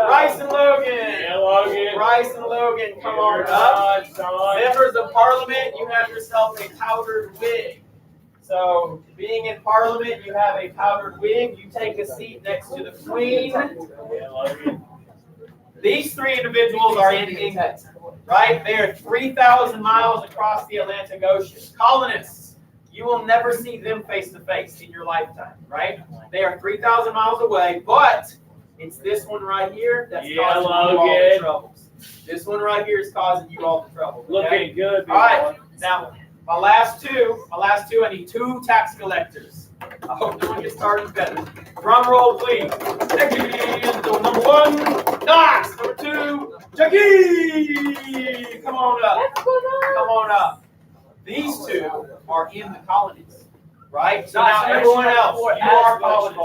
S2: Rice and Logan.
S6: Yeah, Logan.
S2: Rice and Logan, come on up. Members of parliament, you have yourself a powdered wig. So, being in parliament, you have a powdered wig. You take a seat next to the queen. These 3 individuals are in England, right? They are 3,000 miles across the Atlantic Ocean. Colonists, you will never see them face to face in your lifetime, right? They are 3,000 miles away, but it's this one right here that's causing you all the troubles. This one right here is causing you all the trouble. Okay?
S6: Looking good.
S2: All right, now. My last two, I need 2 tax collectors. I hope no one gets started better. Drum roll, please. Number 1, Knox. Number 2, Jackie. Come on up. Come on up. These 2 are in the colonies, right? So now everyone else, you are colonists.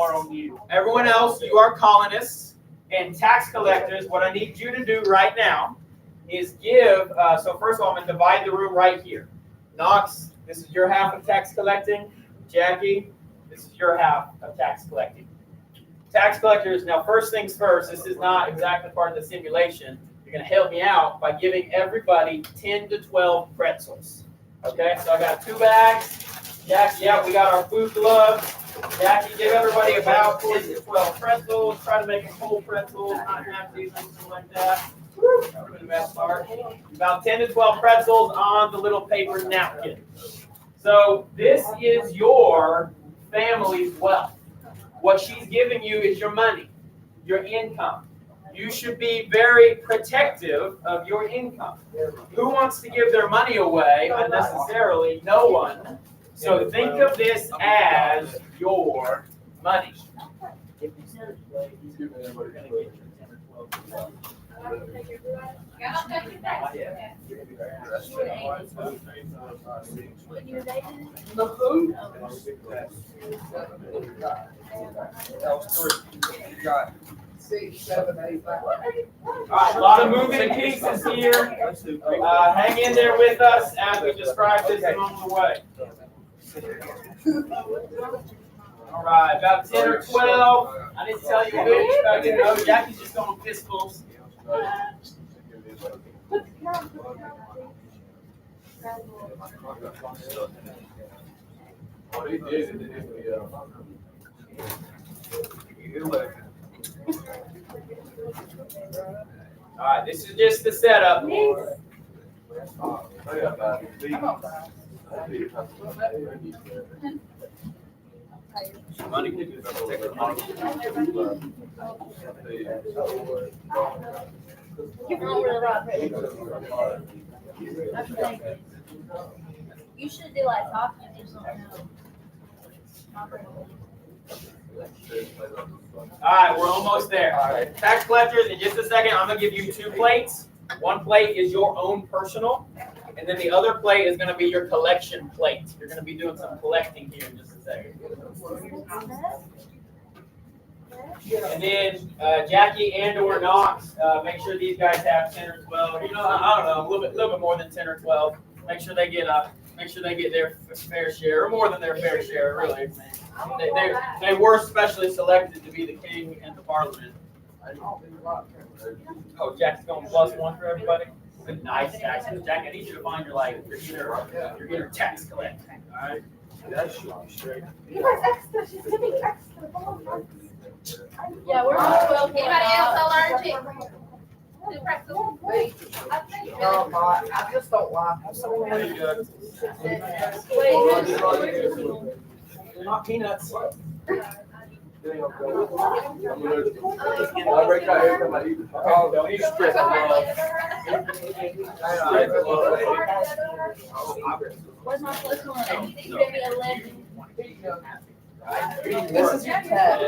S2: Everyone else, you are colonists and tax collectors. What I need you to do right now is give, so first of all, I'm going to divide the room right here. Knox, this is your half of tax collecting. Jackie, this is your half of tax collecting. Tax collectors, now first things first, this is not exactly part of the simulation. You're going to help me out by giving everybody 10 to 12 pretzels. Okay, so I got 2 bags. Jackie, yeah, we got our food gloves. Jackie, give everybody about 10 to 12 pretzels. Try to make them whole pretzels, not half these, something like that. That would be the best part. About 10 to 12 pretzels on the little paper napkin. So this is your family's wealth. What she's giving you is your money, your income. You should be very protective of your income. Who wants to give their money away unnecessarily? No one. So think of this as your money.
S1: Got 6, 7, 8, 9.
S2: All right, a lot of moving pieces here. Hang in there with us as we describe this along the way. All right, about 10 or 12. I didn't tell you which, but Jackie's just going pistols.
S6: What he did is
S2: All right, this is just the setup. Money.
S7: You should do like talking or something.
S2: All right, we're almost there. Tax collectors, in just a second, I'm gonna give you 2 plates. One plate is your own personal, and then the other plate is gonna be your collection plate. You're gonna be doing some collecting here in just a second. And then Jackie and/or Knox, make sure these guys have 10 or 12. You know, I don't know, a little bit more than 10 or 12. Make sure they get their fair share, or more than their fair share, really. They were specially selected to be the king and the parliament. Oh, Jack's going +1 for everybody. Nice tax. Jack, I need you to find your inner tax collector. All right.
S1: Give us extra, she's giving extra.
S7: Yeah, we're on 12.
S5: Anybody else allergic to pretzels? I think
S1: No, I'm not. I just don't like them.
S2: They're not peanuts. Don't eat stress.
S7: Where's my plus one? You gave me 11.
S1: This is your test.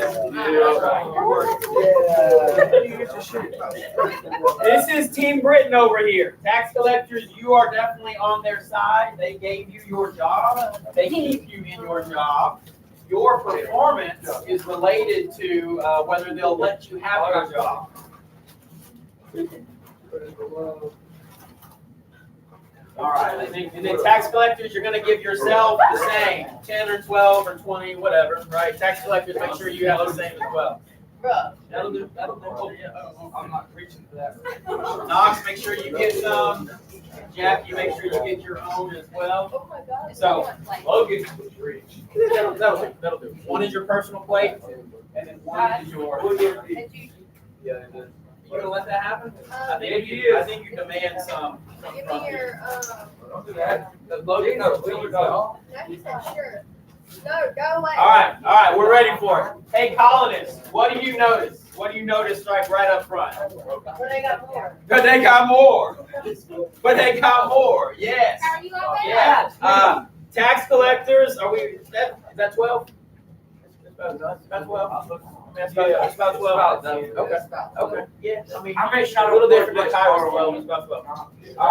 S2: This is Team Britain over here. Tax collectors, you are definitely on their side. They gave you your job. They keep you in your job. Your performance is related to whether they'll let you have your job. All right, and then tax collectors, you're going to give yourself the same, 10 or 12 or 20, whatever, right? Tax collectors, make sure you have the same as well. That'll do. Oh, yeah. I'm not reaching for that. Knox, make sure you get some. Jack, you make sure you get your own as well.
S7: Oh my God.
S2: So, Logan, that'll do. One is your personal plate, and then one is yours. You gonna let that happen? I think you demand some.
S7: Give me your,
S6: Don't do that. Logan, no, please don't.
S7: Jackie said sure. No, go away.
S2: All right, we're ready for it. Hey, colonists, what do you notice? What do you notice right up front?
S7: But they got more.
S2: But they got more. But they got more. Yes.
S5: How are you like that?
S2: Yeah. Tax collectors. Are we? Is that 12? That's about 12. That's about 12. Okay. Okay. Yeah. I mean, a little different than Kyle's 12. It's about 12. All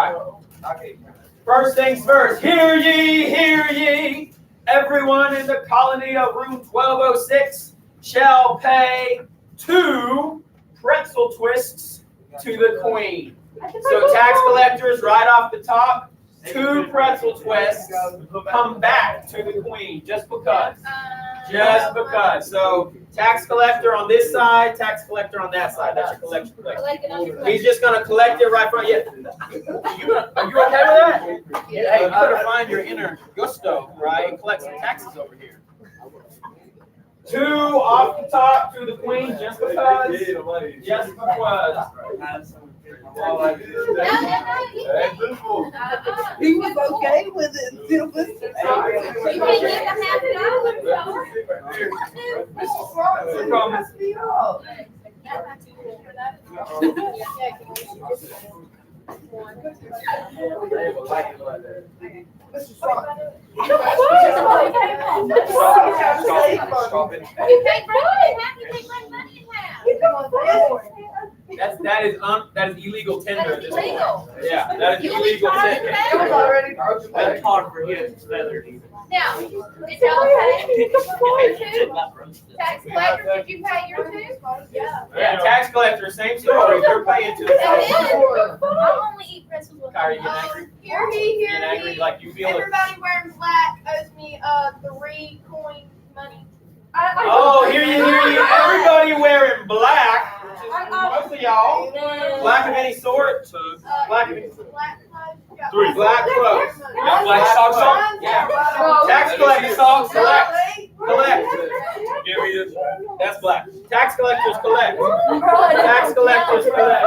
S2: right. First things first. Hear ye, hear ye. Everyone in the colony of room 1206 shall pay 2 pretzel twists to the queen. So tax collectors, right off the top, 2 pretzel twists come back to the queen, just because. Just because. So tax collector on this side, tax collector on that side. That's your collection plate. He's just gonna collect it right from you. Are you okay with that? Yeah. Hey, you better find your inner gusto, right? And collect some taxes over here. 2 off the top to the queen, just because. Just because.
S1: He was okay with it until this.
S5: You can give them You take money in half, you take my money in half.
S2: That is illegal tender.
S5: That's illegal.
S2: Yeah, that is
S5: You
S2: illegal
S5: only
S2: tender.
S5: charge
S1: It was already.
S2: That's hard for him.
S5: Now, did y'all pay your 2? Tax collector, did you pay your 2? Yeah.
S2: Yeah, tax collector, same story. You're paying to the
S5: And
S2: tax
S5: then,
S2: collector.
S7: I'll only eat pretzels with
S2: Kyrie, you getting angry?
S7: Hear me,
S2: Getting
S7: hear
S2: angry
S7: me.
S2: like you feel it.
S7: Everybody wearing black owes me 3 coin money.
S2: Oh, hear you. Everybody wearing black, which is most of y'all. Black of any sort. Black of any sort.
S7: Black clothes.
S2: Black clothes.
S6: Got black socks on?
S2: Yeah. Tax collector socks, collect. Collect.
S6: Give me this.
S2: That's black. Tax collectors collect. Tax collectors collect.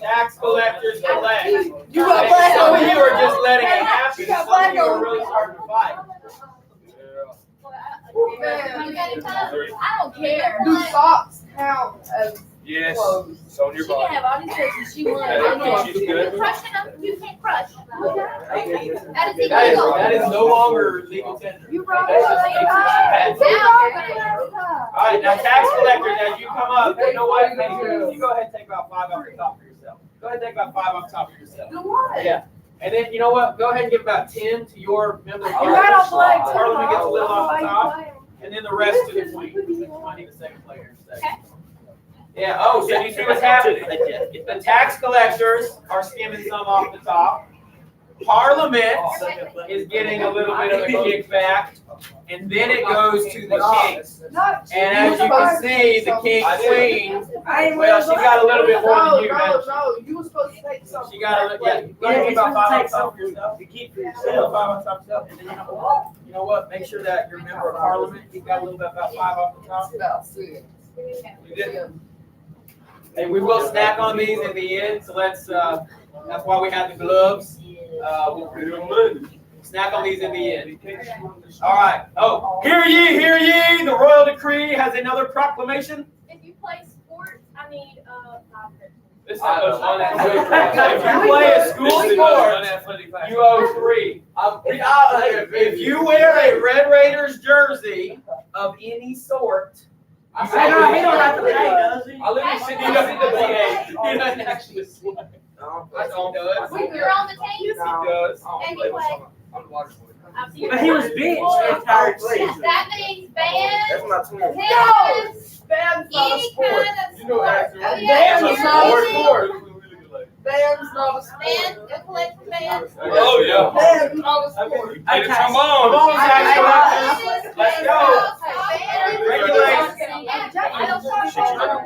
S2: Tax collectors collect.
S1: You got black
S2: Some
S1: over
S2: of you
S1: here.
S2: are just letting it happen.
S1: You got
S2: Some
S1: black
S2: of you are
S1: over
S2: really
S1: here.
S2: starting to fight.
S7: I don't care.
S1: Do socks count as
S6: Yes, it's on your
S5: She can
S6: body.
S5: have all these pictures she wants.
S6: Yeah, she's good.
S5: You're crushing them, you can't crush. That is
S2: That
S5: illegal.
S2: is no longer legal tender.
S7: You wrong.
S2: That's-
S5: Now,
S2: All right, now tax collectors, as you come up, you know what? Hey, you go ahead and take about 5 off the top for yourself. Go ahead and take about 5 off the top for yourself.
S7: Do what?
S2: Yeah. And then, you know what? Go ahead and give about 10 to your member.
S7: You got on play too.
S2: Parliament gets a little off the
S7: Why you
S2: top,
S7: playing?
S2: and then the rest to the queen. The queen need a second player. Yeah, oh, so you see what's happening? The tax collectors are skimming some off the top. Parliament is getting a little bit of a kickback, and then it goes to the king. And as you can see, the king, queen, well, she got a little bit more than you.
S1: No, you were supposed to take something.
S2: She got a little, yeah. Go ahead and give about 5 on top for yourself.
S4: To keep for
S2: Take about
S4: yourself.
S2: 5 on top of yourself, and then you know what? Make sure that your member of parliament, you got a little bit about 5 off the top. You did. Hey, we will snack on these in the end, so let's, that's why we have the gloves. We'll snack on these in the end. All right. Oh, hear ye, the royal decree has another proclamation.
S7: If you play sports, I need 5 pictures.
S6: This is the most unathletic.
S2: If you play a school
S6: This is the most
S2: sport,
S6: unathletic fashion.
S2: you owe 3. If you wear a Red Raiders jersey of any sort,
S4: He don't have to pay, does he?
S6: I literally sit
S2: he
S6: down
S2: doesn't
S6: in the
S2: play.
S6: game.
S2: He doesn't actually play.
S6: I don't do it.
S5: you're on the team?
S2: He does.
S5: Anyway.
S6: I'm the water boy.
S5: I've seen
S4: But he was benched the entire season.
S5: That means band,
S1: my twin.
S5: tennis,
S1: Band's not a
S5: any
S1: sport.
S5: kind of
S6: You know
S5: sport.
S6: that.
S5: Oh, yeah,
S1: Band's
S5: you're
S1: not a
S5: music,
S1: sport. Band's not a sport.
S5: band, go collect from band.
S6: Oh, yeah.
S1: Band's not a sport.
S6: Hey, the
S2: Come
S6: trombone.
S2: on, tax collectors. Let's go.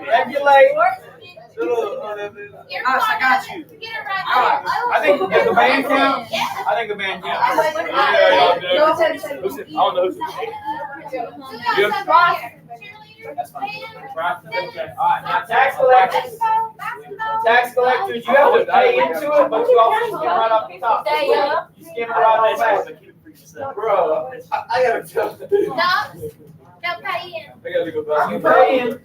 S2: Regulate.
S4: I got you.
S5: Get it right
S2: All right.
S5: there.
S2: I think does the band count?
S5: Yeah.
S2: I think the band counts.
S6: Yeah, who's it? I don't know who's
S2: That's fine. Right. Okay. All right. Now, tax collectors. Tax collectors, you have to pay into it, but you also skim right off the top.
S5: Stay up.
S2: You skim it right off the back.
S6: Bro, I gotta tell you.
S5: No, don't pay in.
S6: I gotta go back.
S2: You pay in,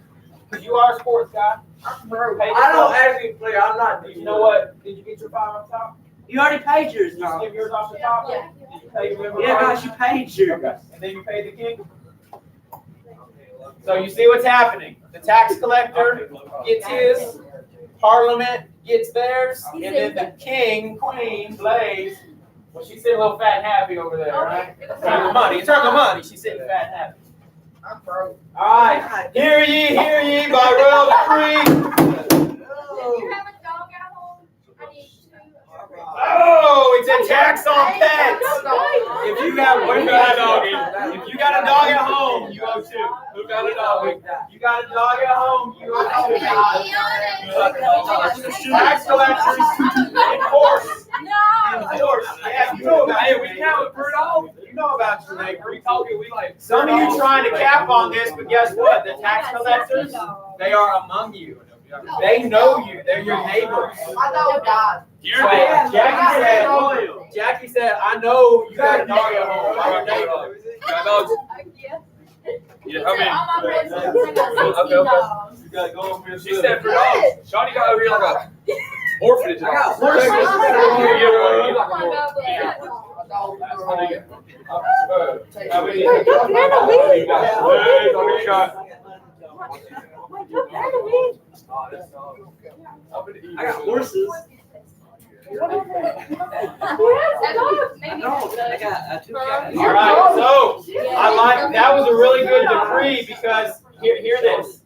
S2: because you are a sports guy. Pay
S1: I don't
S2: yourself.
S1: actually play. I'm not.
S2: You know what? Did you get your 5 on top?
S4: You already paid yours,
S2: Did you
S4: Tom.
S2: skim yours off the top?
S5: Yeah.
S2: Did you pay your member?
S4: Yeah,
S2: card?
S4: guys, you paid yours.
S2: Okay. And then you paid the king? So you see what's happening. The tax collector gets his, Parliament gets theirs, and then the king, queen, Blaze, well, she's sitting a little fat and happy over there, right? In terms of money, she's sitting fat and happy.
S1: I'm broke.
S2: All right, hear ye, by royal decree.
S7: If you have a dog at home, I need 2.
S2: Oh, it's a tax on pets. If you got a dog at home, you owe 2.
S6: Who got a dog?
S2: You got a dog at home, you owe 2.
S5: Be honest.
S2: Tax collectors enforce.
S5: No.
S2: Enforce. Yeah, you know about
S6: Hey, we count per dog.
S2: You know about your neighbor.
S6: We talking, we like.
S2: Some of you trying to cap on this, but guess what? The tax collectors, they are among you. They know you. They're your neighbors.
S1: I know God.
S6: You're
S2: So,
S6: the.
S2: Jackie said, I know you got a dog at home. I'm your neighbor.
S6: Got dogs? Yeah, I mean.
S2: You gotta go over here.
S6: She said for dogs. Shawty got over here like a orphanage.
S4: I got
S6: horses. You like a
S4: I got horses. I got 2 cats.
S2: All right, so I like that was a really good decree because hear this.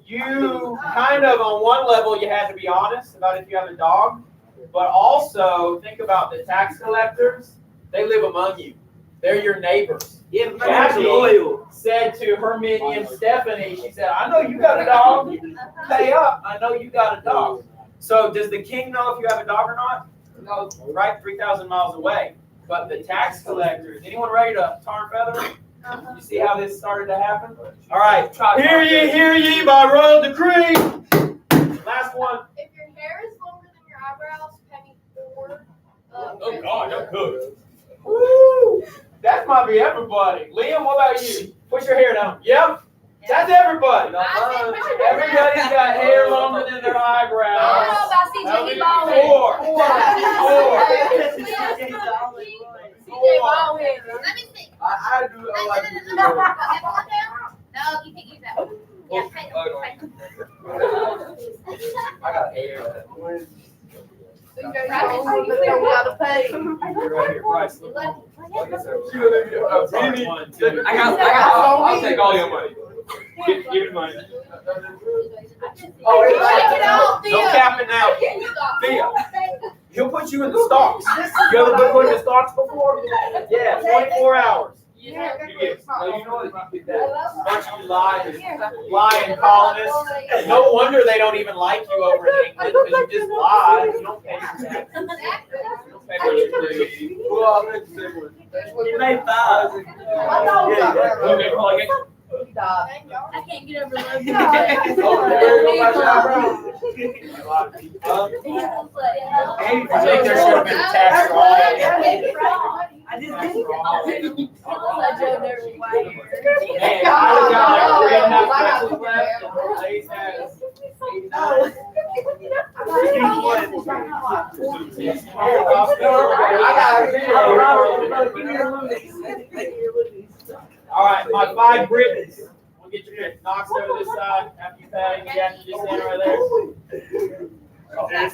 S2: You kind of on one level you had to be honest about if you have a dog, but also think about the tax collectors. They live among you. They're your neighbors.
S4: Yeah, but my name's loyal.
S2: Said to her minion Stephanie, she said, I know you got a dog. Pay up. I know you got a dog. So does the king know if you have a dog or not? No. Right, 3,000 miles away. But the tax collectors, anyone ready to tar and feather? You see how this started to happen? All right. Hear ye, by royal decree. Last one.
S7: If your hair is longer than your eyebrows, pay me 4.
S6: Oh God, I'm good.
S2: Woo! That might be everybody. Liam, what about you? Push your hair down. Yep. That's everybody.
S5: I said-
S2: Everybody's got hair longer than their
S5: I
S2: eyebrows.
S5: don't know about
S2: How
S5: CJ
S2: many?
S5: Baldwin.
S2: Four.
S7: CJ Baldwin.
S5: Let me see.
S6: I do, I like to do.
S5: No, you can't use that one. Yeah, take it.
S6: I got hair.
S7: CJ Baldwin, but don't gotta pay.
S2: Right here, Bryce.
S5: You left.
S2: One, two.
S6: I'll take all your money.
S2: Give me money.
S7: Oh, shake it off,
S2: No
S7: Thea.
S2: capping now. Thea, he'll put you in the stocks. You ever been put in the stocks before? Yeah, 24 hours. You get,
S6: No, you know what? You did that.
S2: bunch of lying colonists. No wonder they don't even like you over in England, because you just lie. You don't pay your taxes. You don't pay what you do.
S6: Well, I think the same one.
S4: You made five.
S2: Okay, well, I guess-
S7: I can't get over
S6: Oh, there you go, my eyebrow.
S2: I think there should have been a tax law.
S4: I just did it.
S2: Man, I got like 3.5 pencils left, and Blaze has 89. All right, my 5 Britons. We'll get your pick. Knox over this side after you pay. Jackie, just stand right there. Knox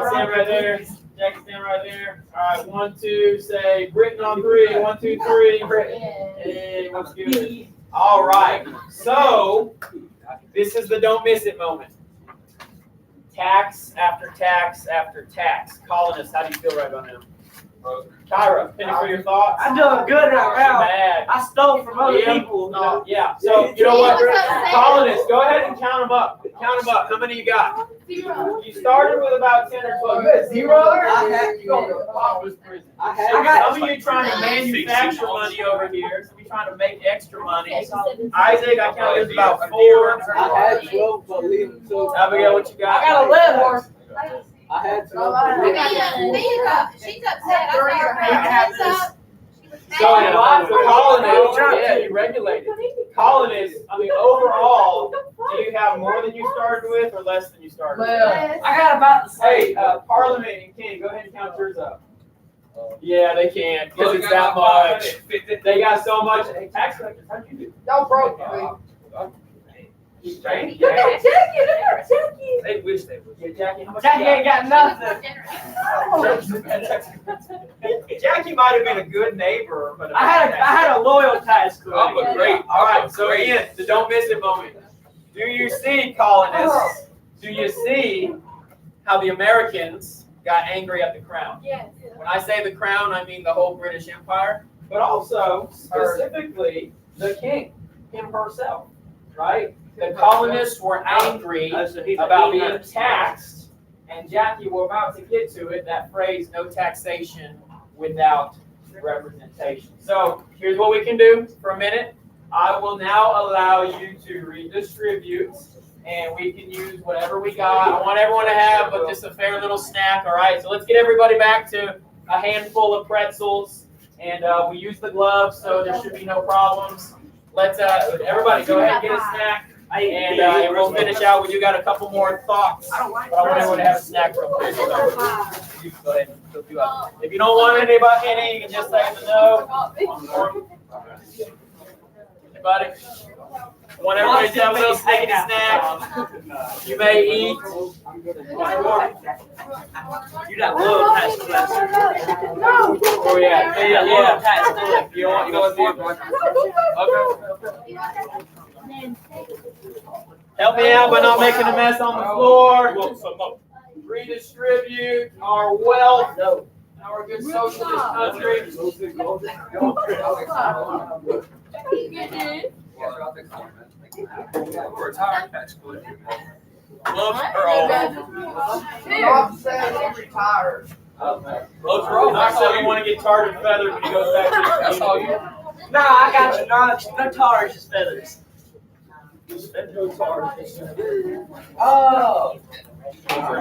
S2: stand right there. Jackie stand right there. All right, 1, 2. Say Britain on 3. 1, 2, 3. Hey, what's good? All right. So this is the don't miss it moment. Tax after tax after tax. Colonists, how do you feel right about now? Kyra, penny for your thoughts.
S4: I'm doing good right now.
S2: Bad.
S4: I stole from other
S2: Yeah.
S4: people.
S2: No, yeah. So you know what? Colonists, go ahead and count them up. Count them up. How many you got? You started with about 10 or 12. You had 0?
S6: I had-
S2: You go to Papa's prison.
S6: I
S2: Some
S6: had.
S2: of you trying to manufacture money over here. Some of you trying to make extra money. Isaac, I counted about 4.
S6: I had 12, but leave them to.
S2: Abigail, what you got?
S4: I got 11.
S6: I had 12.
S5: She's upset. I saw her hands up.
S2: So, the colonists, yeah, you regulated. Colonists, I mean, overall, do you have more than you started with or less than you started with?
S4: I got about the
S2: Hey,
S4: same.
S2: Parliament and King, go ahead and count yours up. Yeah, they can't, because it's that much. They got so much. Hey, tax collectors, how'd you do?
S1: Y'all broke me.
S2: Jackie?
S7: Look at Jackie, look at Jackie.
S6: They wish they would.
S2: Yeah, Jackie, how much
S4: Jackie
S2: you
S4: ain't got nothing.
S2: Jackie might have been a good neighbor, but.
S4: I had a loyal tax
S6: I'm
S4: collector.
S6: a great.
S2: All right, so again, the don't miss it moment. Do you see, colonists, do you see how the Americans got angry at the crown?
S7: Yes.
S2: When I say the crown, I mean the whole British Empire, but also specifically the king, him herself, right? The colonists were angry about being taxed, and Jackie, we're about to get to it, that phrase, no taxation without representation. So here's what we can do for a minute. I will now allow you to redistribute, and we can use whatever we got. I want everyone to have but just a fair little snack, all right? So let's get everybody back to a handful of pretzels, and we use the gloves, so there should be no problems. Let's everybody go ahead and get a snack. And we'll finish out. We do got a couple more thoughts, but I want everyone to have a snack real quick. So you go ahead and fill you up. If you don't want any, you can just say no. Anybody? Want everybody to have a little snickety snack? You may eat.
S4: You got loyal tax collector.
S2: Oh yeah,
S4: Loyal tax collector.
S2: You don't want the. Okay. Help me out by not making a mess on the floor. Redistribute our wealth. Our good socialist country.
S6: We're retired tax collector.
S2: Gloves are all.
S1: Bob said he retired.
S2: Gloves are all. Knox said we want to get tarred and feathered when he goes back to the
S6: That's all
S2: community.
S6: you.
S4: No, I got you. No tars, just feathers.
S6: Oh.
S2: All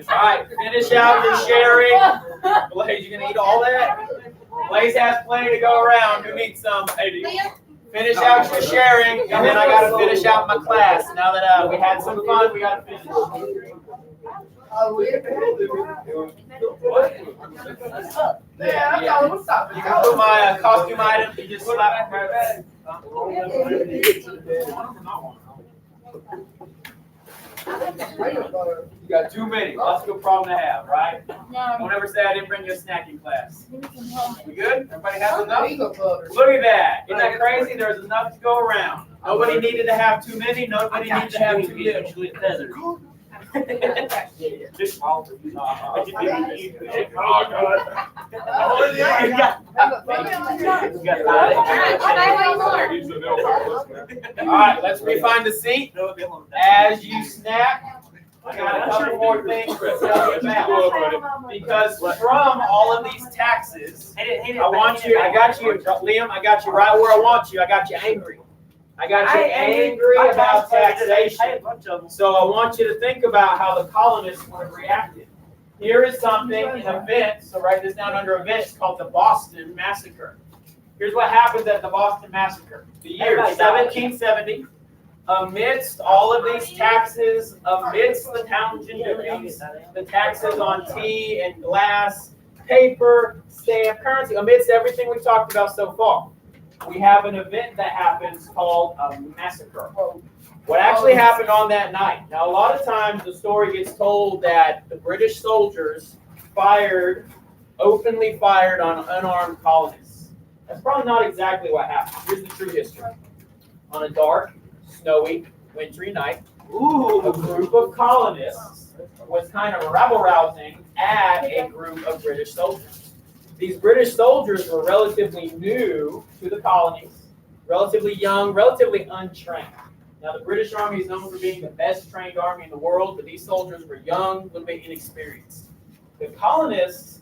S2: right, finish out your sharing. Blaze, you gonna eat all that? Blaze has plenty to go around. Who needs some?
S5: Liam,
S2: Finish out your sharing, and then I gotta finish out my class. Now that we had some fun, we gotta finish.
S1: Yeah, I thought it was something.
S2: You can put my costume item. You just slap it. You got too many. That's a good problem to have, right? Don't ever say I didn't bring you a snack in class. We good? Everybody has enough? Look at that. Isn't that crazy? There's enough to go around. Nobody needed to have too many. Nobody needed to have too little. Just all for you. All right, let's refine the seat. As you snack, I got a couple more things to tell you about. Because from all of these taxes, I got you, Liam, I got you right where I want you. I got you angry. I got you angry about taxation. So I want you to think about how the colonists would have reacted. Here is something, an event, so write this down under events, called the Boston Massacre. Here's what happens at the Boston Massacre. The year 1770, amidst all of these taxes, amidst the Townshend duties, the taxes on tea and glass, paper, stamp, currency, amidst everything we've talked about so far, we have an event that happens called a massacre. What actually happened on that night? Now, a lot of times the story gets told that the British soldiers openly fired on unarmed colonists. That's probably not exactly what happened. Here's the true history. On a dark, snowy, wintry night, a group of colonists was kind of rabble-rousing at a group of British soldiers. These British soldiers were relatively new to the colonies, relatively young, relatively untrained. Now, the British Army is known for being the best trained army in the world, but these soldiers were young, a little bit inexperienced. The colonists,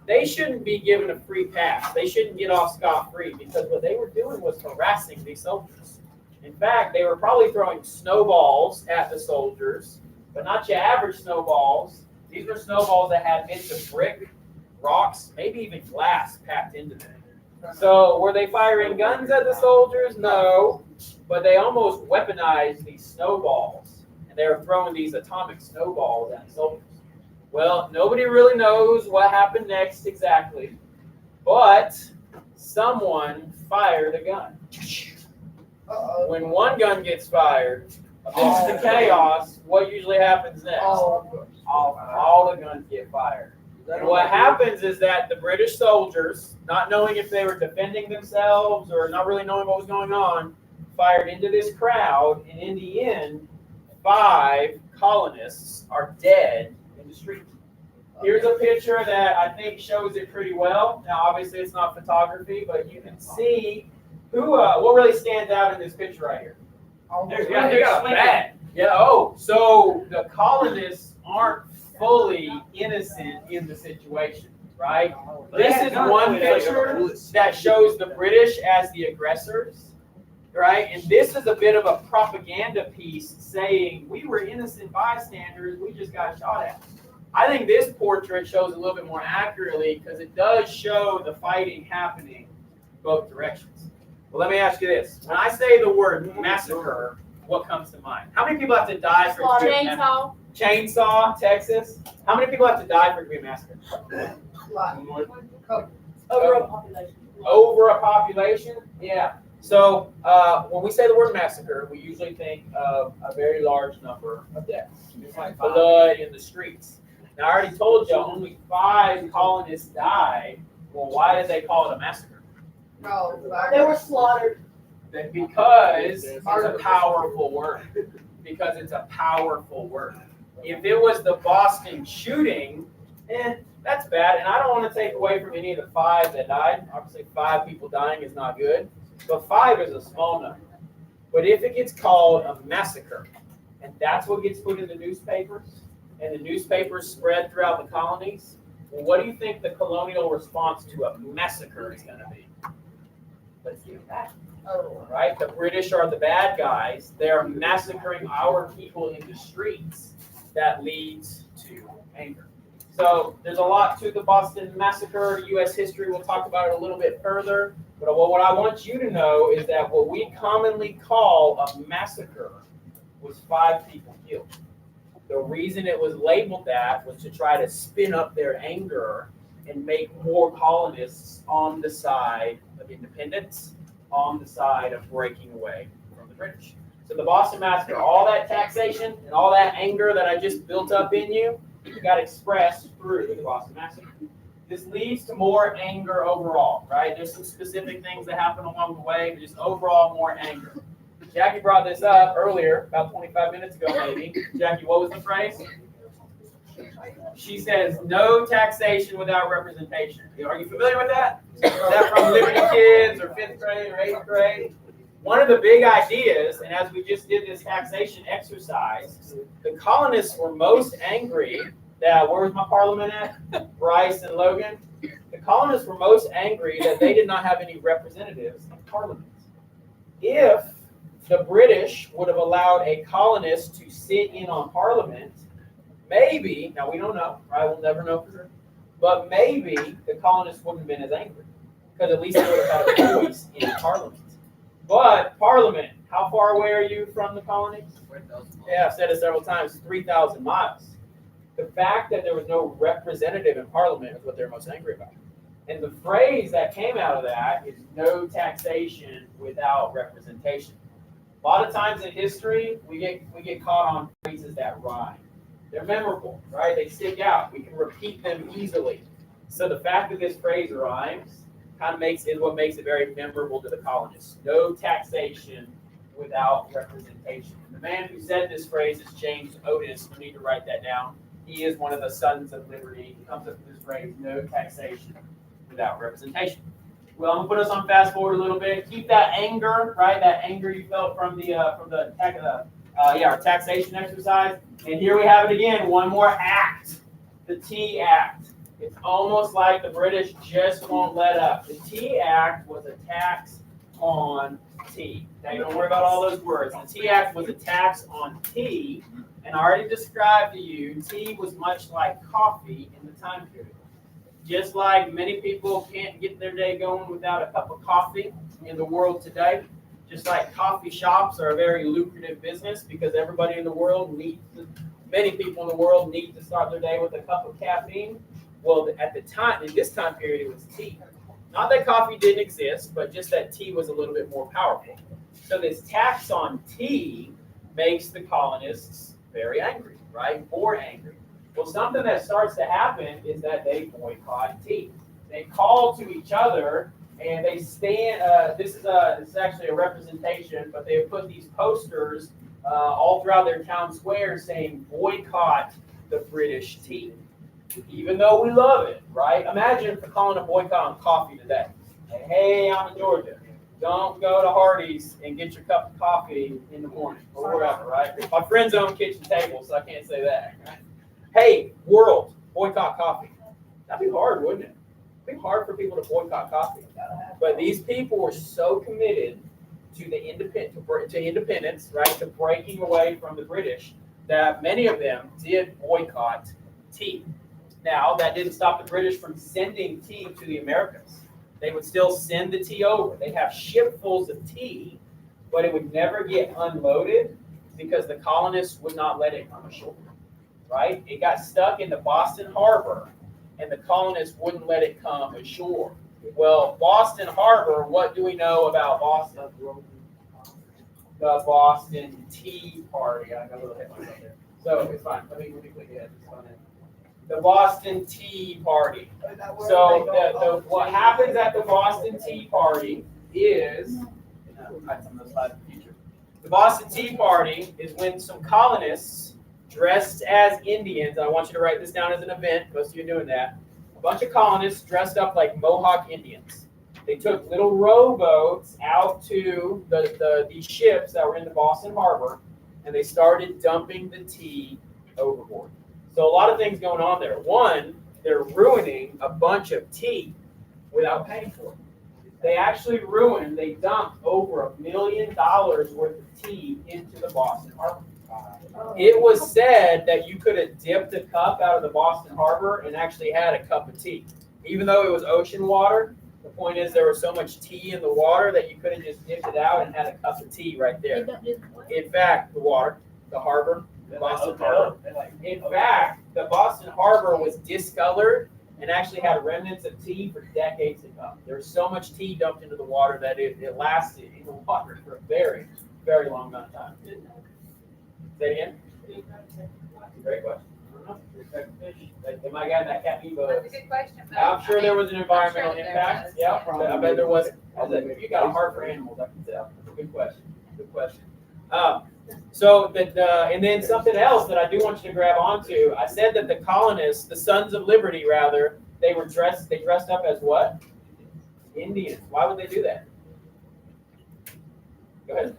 S2: they shouldn't be given a free pass. They shouldn't get off scot-free because what they were doing was harassing these soldiers. In fact, they were probably throwing snowballs at the soldiers, but not your average snowballs. These were snowballs that had bits of brick, rocks, maybe even glass packed into them. So were they firing guns at the soldiers? No, but they almost weaponized these snowballs, and they were throwing these atomic snowballs at the soldiers. Well, nobody really knows what happened next exactly, but someone fired a gun. When one gun gets fired, amidst the chaos, what usually happens next? All the guns get fired. And what happens is that the British soldiers, not knowing if they were defending themselves or not really knowing what was going on, fired into this crowd, and in the end, 5 colonists are dead in the street. Here's a picture that I think shows it pretty well. Now, obviously, it's not photography, but you can see what really stands out in this picture right here.
S6: They got a bat.
S2: Yeah. So the colonists aren't fully innocent in the situation, right? This is one picture that shows the British as the aggressors, right? And this is a bit of a propaganda piece saying we were innocent bystanders, we just got shot at. I think this portrait shows a little bit more accurately because it does show the fighting happening both directions. Well, let me ask you this. When I say the word massacre, what comes to mind? How many people have to die for
S7: Chainsaw.
S2: Chainsaw, Texas? How many people have to die for it to be a massacre?
S7: Over a population.
S2: Over a population? Yeah. So when we say the word massacre, we usually think of a very large number of deaths. It's like blood in the streets. Now, I already told you only 5 colonists died. Well, why did they call it a massacre?
S7: They were slaughtered.
S2: Because it's a powerful word. Because it's a powerful word. If it was the Boston shooting, that's bad. And I don't want to take away from any of the 5 that died. Obviously, 5 people dying is not good. But 5 is a small number. But if it gets called a massacre, and that's what gets put in the newspapers, and the newspapers spread throughout the colonies, well, what do you think the colonial response to a massacre is going to be? Let's give it back. Right? The British are the bad guys. They're massacring our people in the streets. That leads to anger. So there's a lot to the Boston Massacre. U.S. history, we'll talk about it a little bit further. But what I want you to know is that what we commonly call a massacre was 5 people killed. The reason it was labeled that was to try to spin up their anger and make more colonists on the side of independence, on the side of breaking away from the British. So the Boston Massacre, all that taxation and all that anger that I just built up in you, got expressed through the Boston Massacre. This leads to more anger overall, right? There's some specific things that happen along the way, but just overall more anger. Jackie brought this up earlier, about 25 minutes ago maybe. Jackie, what was the phrase? She says, no taxation without representation. Are you familiar with that? Is that from Liberty Kids or 5th grade or 8th grade? One of the big ideas, and as we just did this taxation exercise, the colonists were most angry that, where was my parliament at? Bryce and Logan. The colonists were most angry that they did not have any representatives in parliament. If the British would have allowed a colonist to sit in on parliament, maybe, now we don't know, right? We'll never know for sure, but maybe the colonists wouldn't have been as angry because at least they would have had a voice in parliament. But parliament, how far away are you from the colonies? Yeah, I've said it several times, 3,000 miles. The fact that there was no representative in parliament is what they're most angry about. And the phrase that came out of that is no taxation without representation. A lot of times in history, we get caught on phrases that rhyme. They're memorable, right? They stick out. We can repeat them easily. So the fact that this phrase rhymes kind of is what makes it very memorable to the colonists. No taxation without representation. And the man who said this phrase is James Otis. You need to write that down. He is one of the Sons of Liberty. He comes up with this phrase, no taxation without representation. Well, I'm gonna put us on fast forward a little bit. Keep that anger, right? That anger you felt from our taxation exercise. And here we have it again. One more act, the Tea Act. It's almost like the British just won't let up. The Tea Act was a tax on tea. Now, you don't worry about all those words. The Tea Act was a tax on tea, and I already described to you, tea was much like coffee in the time period. Just like many people can't get their day going without a cup of coffee in the world today, just like coffee shops are a very lucrative business because everybody in the world many people in the world need to start their day with a cup of caffeine. Well, at the time, in this time period, it was tea. Not that coffee didn't exist, but just that tea was a little bit more powerful. So this tax on tea makes the colonists very angry, right? More angry. Well, something that starts to happen is that they boycott tea. They call to each other and they stand. This is actually a representation, but they put these posters all throughout their town square saying boycott the British tea. Even though we love it, right? Imagine calling a boycott on coffee today. Hey, I'm in Georgia. Don't go to Hardee's and get your cup of coffee in the morning or whatever, right? My friends own kitchen tables, so I can't say that. Right? Hey, world, boycott coffee. That'd be hard, wouldn't it? It'd be hard for people to boycott coffee. But these people were so committed to independence, right, to breaking away from the British, that many of them did boycott tea. Now, that didn't stop the British from sending tea to the Americas. They would still send the tea over. They'd have shipfuls of tea, but it would never get unloaded because the colonists would not let it come ashore, right? It got stuck in the Boston Harbor, and the colonists wouldn't let it come ashore. Well, Boston Harbor, what do we know about Boston? The Boston Tea Party. I got a little hit myself there. So it's fine. Let me click ahead. The Boston Tea Party. So what happens at the Boston Tea Party is, the Boston Tea Party is when some colonists dressed as Indians, I want you to write this down as an event, most of you are doing that, a bunch of colonists dressed up like Mohawk Indians. They took little rowboats out to these ships that were in the Boston Harbor, and they started dumping the tea overboard. So a lot of things going on there. One, they're ruining a bunch of tea without paying for it. They dumped over $1 million worth of tea into the Boston Harbor. It was said that you could have dipped a cup out of the Boston Harbor and actually had a cup of tea. Even though it was ocean water, the point is there was so much tea in the water that you could have just dipped it out and had a cup of tea right there. In fact, the harbor, the Boston Harbor. In fact, the Boston Harbor was discolored and actually had remnants of tea for decades to come. There was so much tea dumped into the water that it lasted in the water for a very, very long amount of time. Say it again? Great question. I don't know. They might have gotten that cat
S5: That's a good question. though.
S2: I'm sure there was an environmental
S5: I'm sure there
S2: impact.
S5: was.
S2: Yeah, I bet there was. You got a heart for animals, I can tell. That's a good question. Good question. And then something else that I do want you to grab onto. I said that the colonists, the Sons of Liberty, rather, they dressed up as what? Indians. Why would they do that? Go ahead.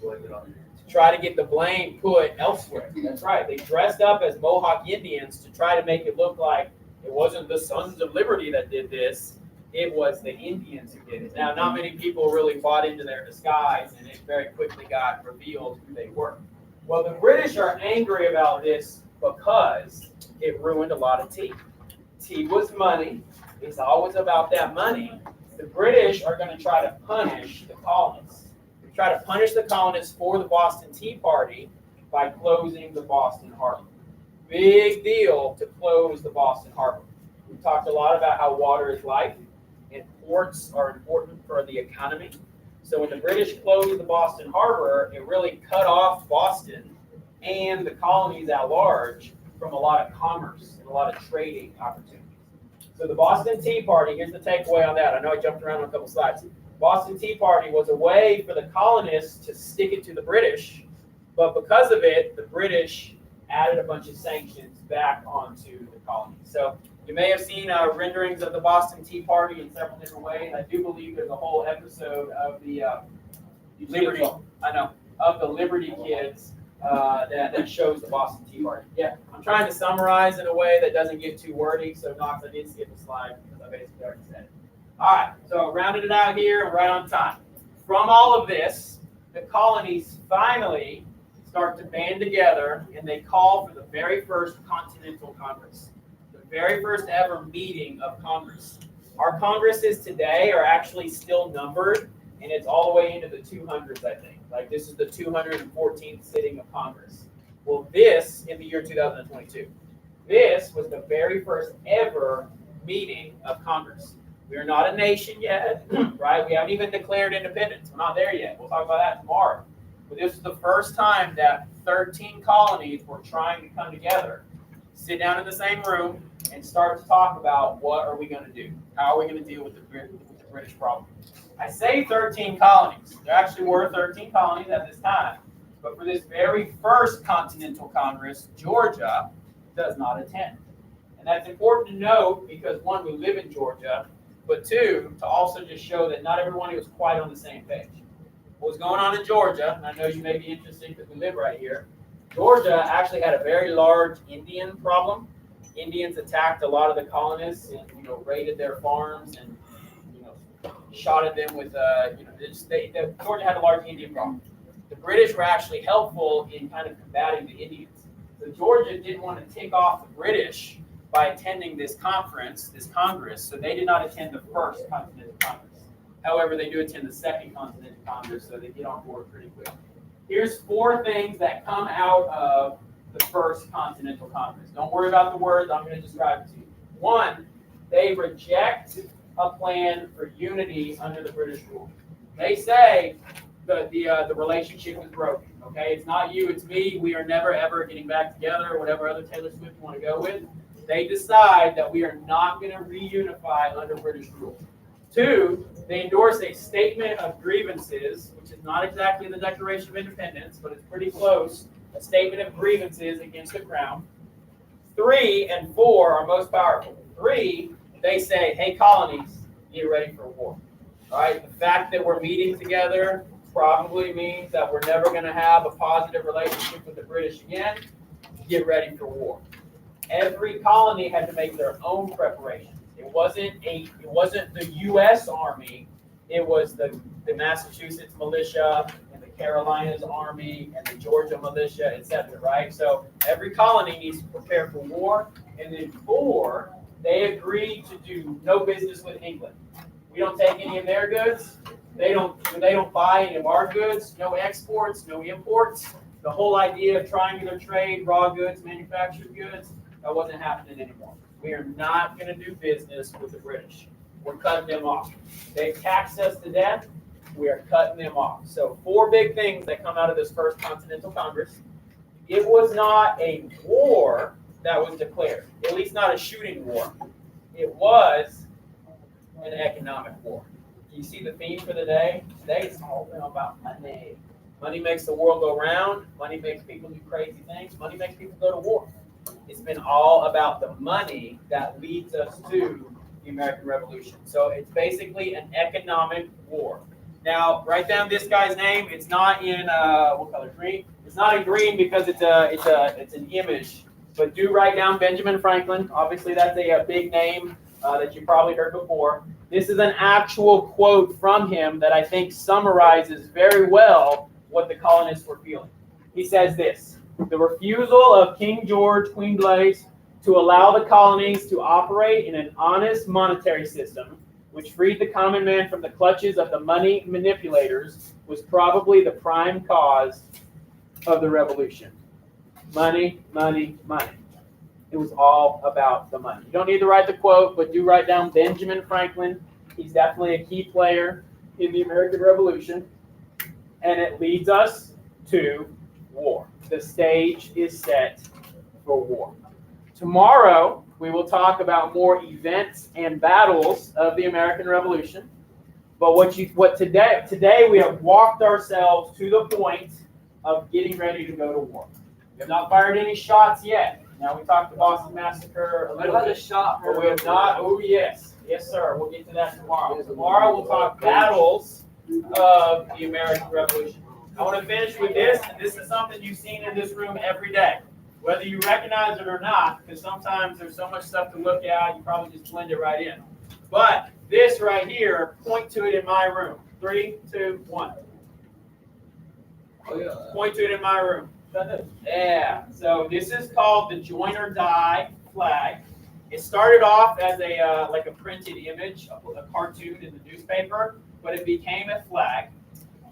S2: To try to get the blame put elsewhere. That's right. They dressed up as Mohawk Indians to try to make it look like it wasn't the Sons of Liberty that did this. It was the Indians who did it. Now, not many people really bought into their disguise, and it very quickly got revealed who they were. Well, the British are angry about this because it ruined a lot of tea. Tea was money. It's always about that money. The British are going to try to punish the colonists. They try to punish the colonists for the Boston Tea Party by closing the Boston Harbor. Big deal to close the Boston Harbor. We talked a lot about how water is life. And ports are important for the economy. So when the British closed the Boston Harbor, it really cut off Boston and the colonies at large from a lot of commerce and a lot of trading opportunities. So the Boston Tea Party, here's the takeaway on that. I know I jumped around on a couple slides. Boston Tea Party was a way for the colonists to stick it to the British, but because of it, the British added a bunch of sanctions back onto the colonies. So you may have seen renderings of the Boston Tea Party in several different ways. I do believe there's a whole episode of the Liberty, of the Liberty Kids that shows the Boston Tea Party. Yeah, I'm trying to summarize in a way that doesn't get too wordy. So Knox, I did skip a slide because I basically already said it. All right, so rounded it out here and right on time. From all of this, the colonies finally start to band together and they call for the very first Continental Congress. Very first ever meeting of Congress. Our Congresses today are actually still numbered, and it's all the way into the 200s, I think. Like this is the 214th sitting of Congress. Well, this, in the year 2022, this was the very first ever meeting of Congress. We are not a nation yet, right? We haven't even declared independence. We're not there yet. We'll talk about that tomorrow. But this is the first time that 13 colonies were trying to come together, sit down in the same room, and start to talk about what are we going to do? How are we going to deal with the British problem? I say 13 colonies. There actually were 13 colonies at this time. But for this very first Continental Congress, Georgia does not attend. And that's important to note because, one, we live in Georgia, but two, to also just show that not everyone was quite on the same page. What was going on in Georgia, and I know you may be interested because we live right here, Georgia actually had a very large Indian problem. Indians attacked a lot of the colonists and raided their farms and shot at them with Georgia had a large Indian problem. The British were actually helpful in kind of combating the Indians. So Georgia didn't want to tick off the British by attending this conference, this Congress. So they did not attend the first Continental Congress. However, they do attend the second Continental Congress, so they get on board pretty quick. Here's 4 things that come out of the first Continental Congress. Don't worry about the words. I'm going to describe it to you. 1, they reject a plan for unity under the British rule. They say the relationship is broken. Okay, it's not you, it's me. We are never ever getting back together. Whatever other Taylor Swift you want to go with. They decide that we are not going to reunify under British rule. 2, they endorse a statement of grievances, which is not exactly the Declaration of Independence, but it's pretty close. A statement of grievances against the crown. 3 and 4 are most powerful. 3, they say, hey, colonies, get ready for war. All right, the fact that we're meeting together probably means that we're never going to have a positive relationship with the British again. Get ready for war. Every colony had to make their own preparations. It wasn't the U.S. Army. It was the Massachusetts militia and the Carolina's army and the Georgia militia, etc. Right? So every colony needs to prepare for war. And then 4, they agreed to do no business with England. We don't take any of their goods. They don't buy any of our goods. No exports, no imports. The whole idea of triangular trade, raw goods, manufactured goods, that wasn't happening anymore. We are not going to do business with the British. We're cutting them off. They taxed us to death. We are cutting them off. So 4 big things that come out of this First Continental Congress. It was not a war that was declared, at least not a shooting war. It was an economic war. You see the theme for the day? Today is all about money. Money makes the world go round. Money makes people do crazy things. Money makes people go to war. It's been all about the money that leads us to the American Revolution. So it's basically an economic war. Now, write down this guy's name. It's not in what color? Green. It's not in green because it's an image. But do write down Benjamin Franklin. Obviously, that's a big name that you probably heard before. This is an actual quote from him that I think summarizes very well what the colonists were feeling. He says this: the refusal of King George, Queen Blaise, to allow the colonies to operate in an honest monetary system, which freed the common man from the clutches of the money manipulators, was probably the prime cause of the revolution. Money, money, money. It was all about the money. You don't need to write the quote, but do write down Benjamin Franklin. He's definitely a key player in the American Revolution. And it leads us to war. The stage is set for war. Tomorrow, we will talk about more events and battles of the American Revolution. But today we have walked ourselves to the point of getting ready to go to war. We have not fired any shots yet. Now we talked the Boston Massacre a little bit, but we have not. Oh yes, yes sir. We'll get to that tomorrow. Tomorrow we'll talk battles of the American Revolution. I want to finish with this, and this is something you've seen in this room every day, whether you recognize it or not, because sometimes there's so much stuff to look at, you probably just blend it right in. But this right here, point to it in my room. 3, 2, 1.
S6: Oh, yeah.
S2: Point to it in my room. Yeah. So this is called the Join or Die flag. It started off as a like a printed image, a cartoon in the newspaper, but it became a flag.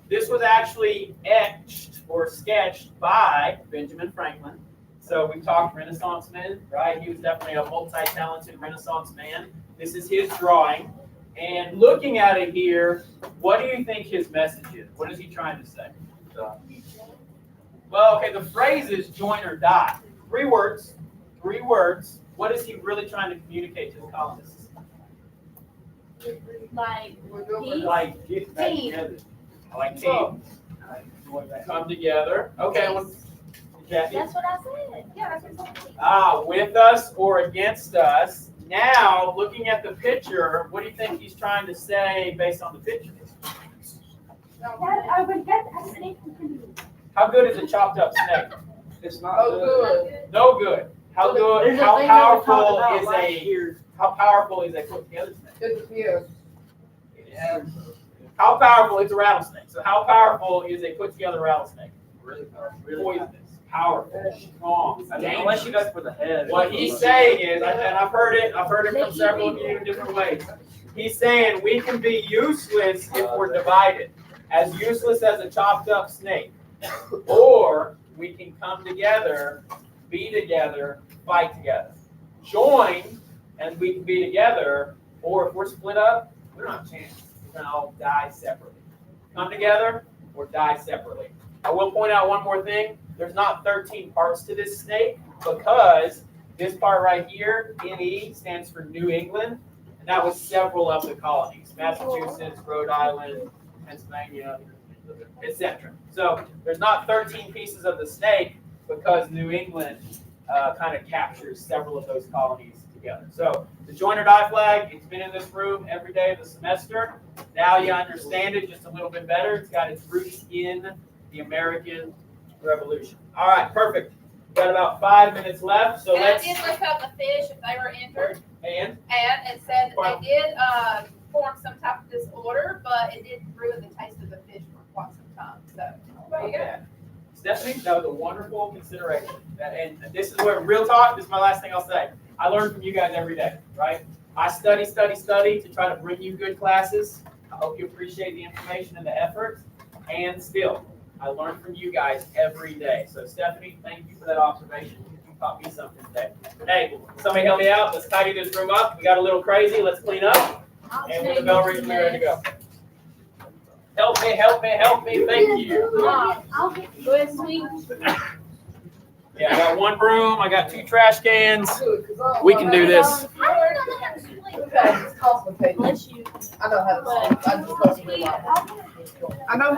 S2: This was actually etched or sketched by Benjamin Franklin. So we talked Renaissance men, right? He was definitely a multi-talented Renaissance man. This is his drawing. And looking at it here, what do you think his message is? What is he trying to say? Well, okay, the phrase is join or die. 3 words. 3 words. What is he really trying to communicate to the colonists? Like get back together. I like team. Come together. Okay. Kathy?
S5: That's what I said. Yeah, that's what I said.
S2: With us or against us. Now, looking at the picture, what do you think he's trying to say based on the picture? How good is a chopped up snake?
S6: It's not good.
S2: No good. How good? How powerful is a cooked together snake? How powerful is a rattlesnake? So how powerful is a put together rattlesnake?
S6: Really powerful.
S2: Poisonous, powerful, strong,
S4: Unless you
S2: dangerous.
S4: go for the head.
S2: What he's saying is, and I've heard it from several of you in different ways. He's saying we can be useless if we're divided, as useless as a chopped up snake, or we can come together, be together, fight together. Join, and we can be together, or if we're split up, we don't have a chance. We're gonna all die separately. Come together or die separately. I will point out one more thing. There's not 13 parts to this snake because this part right here, NE, stands for New England, and that was several of the colonies: Massachusetts, Rhode Island, Pennsylvania, etc. So there's not 13 pieces of the snake because New England kind of captures several of those colonies together. So the Join or Die flag, it's been in this room every day of the semester. Now you understand it just a little bit better. It's got its roots in the American Revolution. All right, perfect. We've got about 5 minutes left, so
S5: And I
S2: let's.
S5: did look up the fish if they were injured,
S2: And
S5: and it said that they did form some type of disorder, but it didn't ruin the taste of the fish for quite some time. So
S2: Stephanie, that was a wonderful consideration. And this is where, real talk, this is my last thing I'll say. I learn from you guys every day, right? I study to try to bring you good classes. I hope you appreciate the information and the effort. And still, I learn from you guys every day. So Stephanie, thank you for that observation. You taught me something today. Hey, somebody help me out. Let's tidy this room up. We got a little crazy. Let's clean up. And when the bell rings, we're ready to go. Help me, help me, help me. Thank you.
S7: I'll go ahead, sweet.
S2: Yeah, I got one broom. I got 2 trash cans. We can do this.
S1: It's complicated.
S7: Bless you.
S1: I know how to, I just don't. I know how